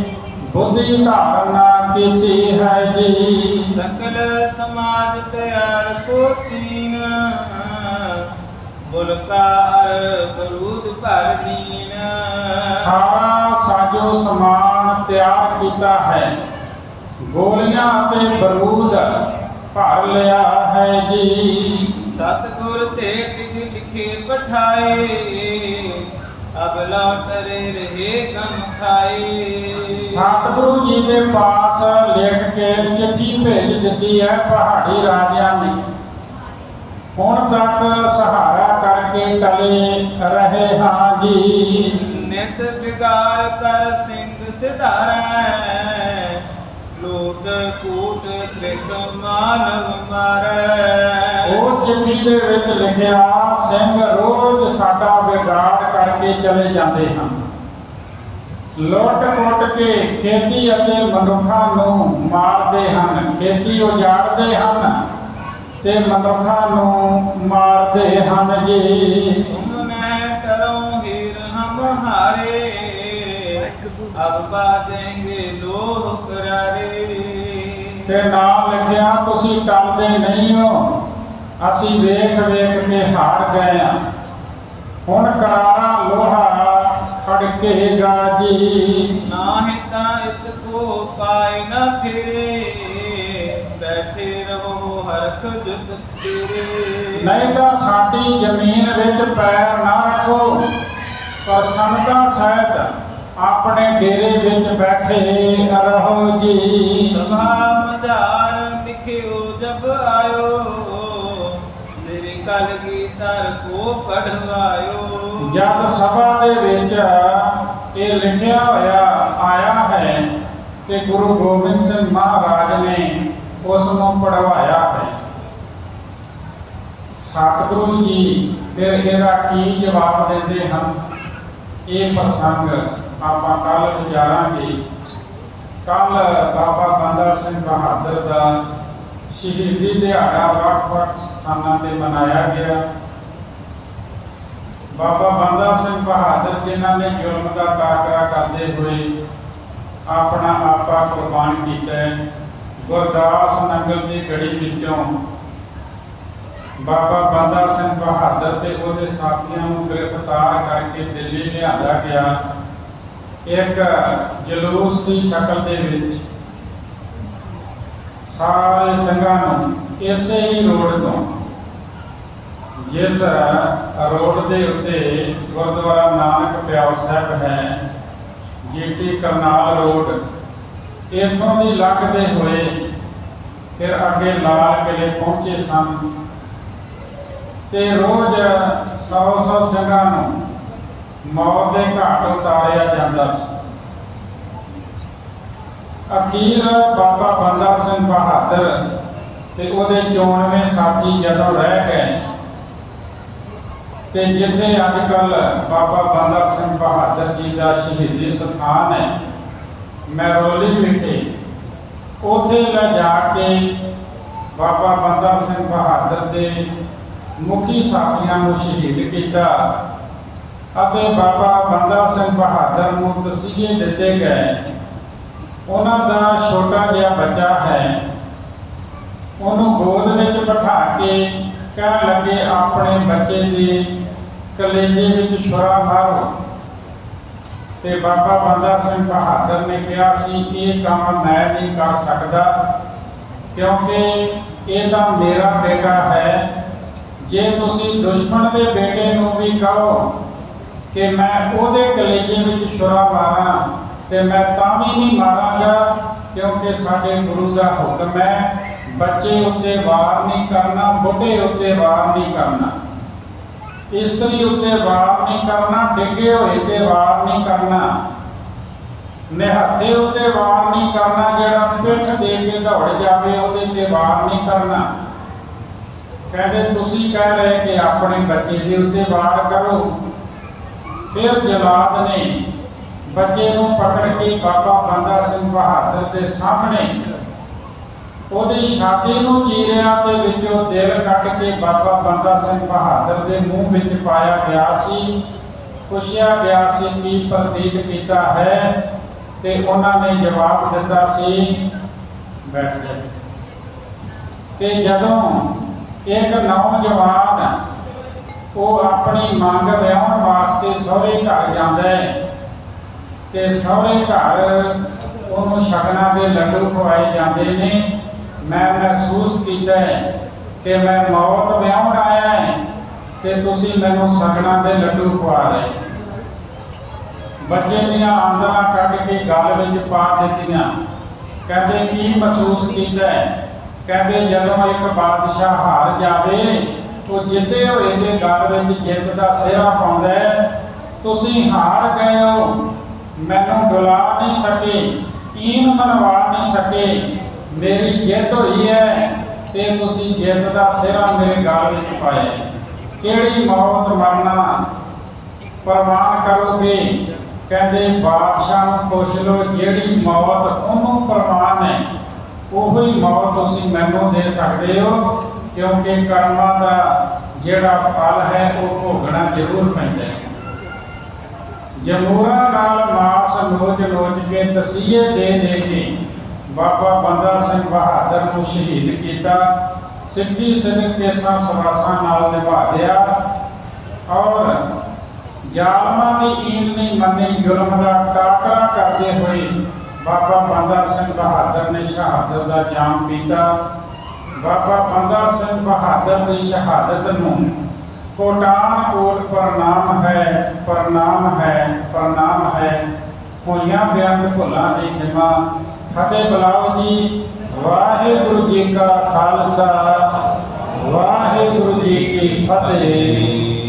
Speaker 1: ਬੁੱਧੀ ਧਾਰਨਾ ਕੀਤੀ ਹੈ ਜੀ।
Speaker 2: ਸਕਲ ਸਮਾਜ ਤਿਆਰ ਕੋ ਤੀਨ, ਬੁਲਕਾਰ ਬਰੂਦ ਭਰ ਦੀਨ।
Speaker 1: ਸਾਰਾ ਸਾਜੋ ਸਮਾਨ ਤਿਆਰ ਕੀਤਾ ਹੈ, ਗੋਲੀਆਂ ਅਤੇ ਬਰੂਦ ਭਰ ਲਿਆ ਹੈ ਜੀ।
Speaker 2: ਸਤਿਗੁਰ ਤੇ ਟਿਕ ਲਿਖੇ ਪਠਾਏ, ਅਬ ਲੌਟਰੇ ਰਹੇ ਗਮ ਖਾਏ।
Speaker 1: ਸਤਿਗੁਰੂ ਜੀ ਦੇ ਪਾਸ ਲਿਖ ਕੇ ਚਿੱਠੀ ਭੇਜ ਦਿੱਤੀ ਹੈ ਪਹਾੜੀ ਰਾਜਿਆਂ ਨੇ। ਹੁਣ ਤੱਕ ਸਹਾਰਾ ਕਰਕੇ ਟਲੇ ਰਹੇ ਹਾਂ ਜੀ।
Speaker 2: ਨਿਤ ਬਿਗਾਰ ਕਰ ਸਿੰਘ ਸਿਧਾਰੈ, ਲੋਟ ਕੂਟ ਤ੍ਰਿਕ ਮਾਨਵ ਮਾਰੈ।
Speaker 1: ਉਹ ਚਿੱਠੀ ਦੇ ਵਿੱਚ ਲਿਖਿਆ, ਸਿੰਘ ਰੋਜ਼ ਸਾਡਾ ਵਿਗਾੜ ਕਰਕੇ ਚਲੇ ਜਾਂਦੇ ਹਨ, ਲੁੱਟ-ਪੁੱਟ ਕੇ ਖੇਤੀ ਅਤੇ ਮਨੁੱਖਾਂ ਨੂੰ ਮਾਰਦੇ ਹਨ, ਖੇਤੀ ਉਜਾੜਦੇ ਹਨ ਤੇ ਮਨੁੱਖਾਂ ਨੂੰ ਮਾਰਦੇ ਹਨ ਜੀ।
Speaker 2: ਤੁਮ ਨੇ ਕਰੋ ਹੀਰ ਹਮ ਹਾਰੇ, ਅਬ ਬਾਜेंगे ਲੋਹ ਕਰਾਰੇ।
Speaker 1: ਤੇ ਨਾਮ ਲਿਖਿਆ, ਤੁਸੀਂ ਟਲਦੇ ਨਹੀਂ ਹੋ, ਅਸੀਂ ਵੇਖ ਵੇਖ ਕੇ ਹਾਰ ਗਏ ਹਾਂ। ਹੁਣ ਕਰਾਰਾ ਲੋਹਾ ਖੜਕੇਗਾ ਜੀ।
Speaker 2: ਨਾਹਿ ਤਾਂ ਇਤ ਕੋ ਪਾਇ ਨ ਫਿਰੇ, ਬੈਠੇ ਰਹੋ ਹਰਖ ਜੁਤ ਤੇਰੇ।
Speaker 1: ਨਹੀਂ ਤਾਂ ਸਾਡੀ ਜ਼ਮੀਨ ਵਿੱਚ ਪੈਰ ਨਾ ਰੱਖੋ, ਪਰ ਸੰਤਾਂ ਸਹਿਤ ਆਪਣੇ ਡੇਰੇ ਵਿੱਚ ਬੈਠੇ ਰਹੋ ਜੀ।
Speaker 2: ਸਭਾ ਮਝਾਰ ਲਿਖਿਓ ਜਬ ਆਇਓ, ਮੇਰੇ ਕਲਗੀਧਰ ਕੋ ਪੜਵਾਇਓ।
Speaker 1: ਜਦ ਸਭਾ ਦੇ ਵਿੱਚ ਇਹ ਲਿਖਿਆ ਹੋਇਆ ਆਇਆ ਹੈ ਕਿ ਗੁਰੂ ਗੋਬਿੰਦ ਸਿੰਘ ਮਹਾਰਾਜ ਨੇ ਉਸ ਨੂੰ ਪੜਵਾਇਆ ਹੈ। ਸਤਿਗੁਰੂ ਜੀ ਫਿਰ ਇਹਦਾ ਕੀ ਜਵਾਬ ਦਿੰਦੇ ਹਨ, ਇਹ ਪ੍ਰਸੰਗ ਆਪਾਂ ਕੱਲ ਵਿਚਾਰਾਂਗੇ। ਕੱਲ ਬਾਬਾ ਬੰਦਾ ਸਿੰਘ ਬਹਾਦਰ ਦਾ ਸ਼ਹੀਦੀ ਦਿਹਾੜਾ ਵੱਖ-ਵੱਖ ਸਥਾਨਾਂ ਤੇ ਮਨਾਇਆ ਗਿਆ। ਬਾਬਾ ਬੰਦਾ ਸਿੰਘ ਬਹਾਦਰ ਜਿਨ੍ਹਾਂ ਨੇ ਜ਼ੁਲਮ ਦਾ ਟਾਕਰਾ ਕਰਦੇ ਹੋਏ ਆਪਣਾ ਆਪਾ ਕੁਰਬਾਨ ਕੀਤਾ। ਗੁਰਦਾਸ ਨਗਰ ਦੀ ਗੜੀ ਵਿੱਚੋਂ ਬਾਬਾ ਬੰਦਾ ਸਿੰਘ ਬਹਾਦਰ ਤੇ ਉਹਦੇ ਸਾਥੀਆਂ ਨੂੰ ਗ੍ਰਿਫਤਾਰ ਕਰਕੇ ਦਿੱਲੀ ਲਿਆਂਦਾ ਗਿਆ, ਇੱਕ ਜਲੂਸ ਦੀ ਸ਼ਕਲ ਦੇ ਵਿੱਚ। ਸਾਰੇ ਸਿੰਘਾਂ ਨੂੰ ਇਸੇ ਹੀ ਰੋਡ ਤੋਂ, ਜਿਸ ਰੋਡ ਦੇ ਉੱਤੇ ਗੁਰਦੁਆਰਾ ਨਾਨਕ ਪਿਆਰ ਸਾਹਿਬ ਹੈ, ਜੀਟੀ ਕਰਨਾਲ ਰੋਡ, ਇੱਥੋਂ ਦੀ ਲੰਘਦੇ ਹੋਏ ਫਿਰ ਅੱਗੇ ਲਾਲ ਕਿਲੇ ਪਹੁੰਚੇ ਸਨ ਤੇ ਰੋਜ਼ 100 ਸਿੰਘਾਂ ਨੂੰ ਮੌਤ ਦੇ ਘਾਟ ਉਤਾਰਿਆ ਜਾਂਦਾ ਸੀ। ਅਖੀਰ ਬਾਬਾ ਬੰਦਾ ਸਿੰਘ ਬਹਾਦਰ ਤੇ ਉਹਦੇ 94 ਸਾਥੀ ਜਦੋਂ ਰਹਿ ਗਏ ਤੇ ਜਿੱਥੇ ਅੱਜ ਕੱਲ ਬਾਬਾ ਬੰਦਾ ਸਿੰਘ ਬਹਾਦਰ ਜੀ ਦਾ ਸ਼ਹੀਦੀ ਸਥਾਨ ਹੈ ਮਹਿਰੌਲੀ ਵਿਖੇ, ਉੱਥੇ ਲੈ ਜਾ ਕੇ ਬਾਬਾ ਬੰਦਾ ਸਿੰਘ ਬਹਾਦਰ ਦੇ ਮੁਖੀ ਸਾਥੀਆਂ ਨੂੰ ਸ਼ਹੀਦ ਕੀਤਾ ਅਤੇ ਬਾਬਾ ਬੰਦਾ ਸਿੰਘ ਬਹਾਦਰ ਨੂੰ ਤਸੀਹੇ ਦਿੱਤੇ ਗਏ। ਉਹਨਾਂ ਦਾ ਛੋਟਾ ਜਿਹਾ ਬੱਚਾ ਹੈ, ਉਹਨੂੰ ਗੋਦ ਵਿੱਚ ਬਿਠਾ ਕੇ ਕਹਿਣ ਲੱਗੇ ਆਪਣੇ ਬੱਚੇ ਦੇ ਕਲੇਜੇ ਵਿੱਚ ਛੁਰਾ ਮਾਰੋ। ਤੇ ਬਾਬਾ ਬੰਦਾ ਸਿੰਘ ਬਹਾਦਰ ਨੇ ਕਿਹਾ ਸੀ ਇਹ ਕੰਮ ਮੈਂ ਨਹੀਂ ਕਰ ਸਕਦਾ, ਕਿਉਂਕਿ ਇਹ ਤਾਂ ਮੇਰਾ ਬੇਟਾ ਹੈ। ਜੇ ਤੁਸੀਂ ਦੁਸ਼ਮਣ ਦੇ ਬੇਟੇ ਨੂੰ ਵੀ ਕਹੋ ਕਿ ਮੈਂ ਉਹਦੇ ਕਲੇਜੇ ਵਿੱਚ ਛੁਰਾ ਮਾਰਾਂ ਤੇ ਮੈਂ ਤਾਂ ਵੀ ਨਹੀਂ ਮਾਰਾਂਗਾ, ਕਿਉਂਕਿ ਸਾਡੇ ਗੁਰੂ ਦਾ ਹੁਕਮ ਹੈ ਬੱਚੇ ਉੱਤੇ ਵਾਰ ਨਹੀਂ ਕਰਨਾ, ਬੁੱਢੇ ਉੱਤੇ ਵਾਰ ਨਹੀਂ ਕਰਨਾ, ਇਸਤਰੀ ਉੱਤੇ ਵਾਰ ਨਹੀਂ ਕਰਨਾ, ਡਿੱਗੇ ਹੋਏ ਤੇ ਵਾਰ ਨਹੀਂ ਕਰਨਾ, ਨਿਹੱਥੇ ਉੱਤੇ ਵਾਰ ਨਹੀਂ ਕਰਨਾ, ਜਿਹੜਾ ਪਿੱਠ ਦੇ ਕੇ ਦੌੜ ਜਾਵੇ ਉਹਦੇ ਤੇ ਵਾਰ ਨਹੀਂ ਕਰਨਾ। ਕਹਿੰਦੇ ਤੁਸੀਂ ਕਹਿ ਰਹੇ ਕਿ ਆਪਣੇ ਬੱਚੇ ਦੇ ਉੱਤੇ ਵਾਰ ਕਰੋ। ਫਿਰ ਜਲਾਦ ਨੇ ਬੱਚੇ ਨੂੰ ਪਕੜ ਕੇ ਬਾਬਾ ਬੰਦਾ ਸਿੰਘ ਬਹਾਦਰ ਦੇ ਸਾਹਮਣੇ ਉਹਦੀ ਛਾਤੀ ਨੂੰ ਚੀਰਿਆ ਤੇ ਵਿੱਚੋਂ ਦਿਲ ਕੱਢ ਕੇ ਬਾਬਾ ਬੰਦਾ ਸਿੰਘ ਬਹਾਦਰ ਦੇ ਮੂੰਹ ਵਿੱਚ ਪਾਇਆ ਗਿਆ ਸੀ। ਪੁੱਛਿਆ ਗਿਆ ਸੀ ਕੀ ਪ੍ਰਤੀਤ ਕੀਤਾ ਹੈ ਤੇ ਉਹਨਾਂ ਨੇ ਜਵਾਬ ਦਿੱਤਾ ਸੀ ਬੈਠ ਗਏ। ਤੇ ਜਦੋਂ ਇੱਕ ਨੌਜਵਾਨ ਉਹ ਆਪਣੀ ਮੰਗ ਵਿਆਹਣ ਵਾਸਤੇ ਸਹੁਰੇ ਘਰ ਜਾਂਦਾ ਹੈ ਤੇ ਸਹੁਰੇ ਘਰ ਉਹਨੂੰ ਸ਼ਗਨਾਂ ਦੇ ਲੱਡੂ ਖਵਾਏ ਜਾਂਦੇ ਨੇ। ਮੈਂ ਮਹਿਸੂਸ ਕੀਤਾ ਹੈ ਕਿ ਮੈਂ ਮੌਤ ਵਿਆਹਣ ਆਇਆ ਹੈ ਤੇ ਤੁਸੀਂ ਮੈਨੂੰ ਸ਼ਗਨਾਂ ਦੇ ਲੱਡੂ ਖਵਾ ਰਹੇ। ਬੱਚੇ ਦੀਆਂ ਆਂਦਰਾਂ ਕੱਢ ਕੇ ਗਲ ਵਿੱਚ ਪਾ ਦਿੱਤੀਆਂ। ਕਹਿੰਦੇ ਕੀ ਮਹਿਸੂਸ ਕੀਤਾ ਹੈ? ਕਹਿੰਦੇ ਜਦੋਂ ਇੱਕ ਬਾਦਸ਼ਾਹ ਹਾਰ ਜਾਵੇ ਉਹ ਜਿੱਤੇ ਹੋਏ ਦੇ ਗਲ ਵਿੱਚ ਜਿੱਤ ਦਾ ਸਿਹਰਾ ਪਾਉਂਦਾ ਹੈ। ਤੁਸੀਂ ਹਾਰ ਗਏ ਹੋ, ਮੈਨੂੰ ਡੁਲਾ ਨਹੀਂ ਸਕੇ, ਈਨ ਮਨਵਾ ਨਹੀਂ ਸਕੇ, ਮੇਰੀ ਜਿੱਤ ਹੋਈ ਹੈ ਤੇ ਤੁਸੀਂ ਜਿੱਤ ਦਾ ਸਿਹਰਾ ਮੇਰੇ ਗਲ ਵਿੱਚ ਪਾਇਆ। ਕਿਹੜੀ ਮੌਤ ਮਰਨਾ ਪ੍ਰਵਾਨ ਕਰੋਗੇ? ਕਹਿੰਦੇ ਬਾਦਸ਼ਾਹ ਨੂੰ ਪੁੱਛ ਲਓ, ਜਿਹੜੀ ਮੌਤ ਉਹਨੂੰ ਪ੍ਰਵਾਨ ਹੈ ਉਹੀ ਮੌਤ ਤੁਸੀਂ ਮੈਨੂੰ ਦੇ ਸਕਦੇ ਹੋ, ਕਿਉਂਕਿ ਕਰਮਾਂ ਦਾ ਜਿਹੜਾ ਫਲ ਹੈ ਉਹ ਭੋਗਣਾ ਜ਼ਰੂਰ ਪੈਂਦਾ ਹੈ। ਜਮੂਰਾਂ ਨਾਲ ਮਾਸ ਨੋਚ ਨੋਚ ਕੇ ਤਸੀਹੇ ਦੇ ਦੇ ਕੇ ਬਾਬਾ ਬੰਦਾ ਸਿੰਘ ਬਹਾਦਰ ਨੂੰ ਸ਼ਹੀਦ ਕੀਤਾ। सिक्खी सिद्ध केसा सवासा नाल निभा दिया और जालमा की ईन नहीं मनी जुल्म का टाकरा करते हुए बाबा बंदा सिंह बहादुर ने शहादत का जाम पीता। बाबा बंदा सिंह बहादुर की शहादत नूं कोटानकोट प्रणाम है, प्रणाम है, प्रणाम है। होइयां बेअंत भुलां दी खिमा फतेह बुलाओ जी। वाहिगुरू जी का खालसा, वाहिगुरू जी की फतेह।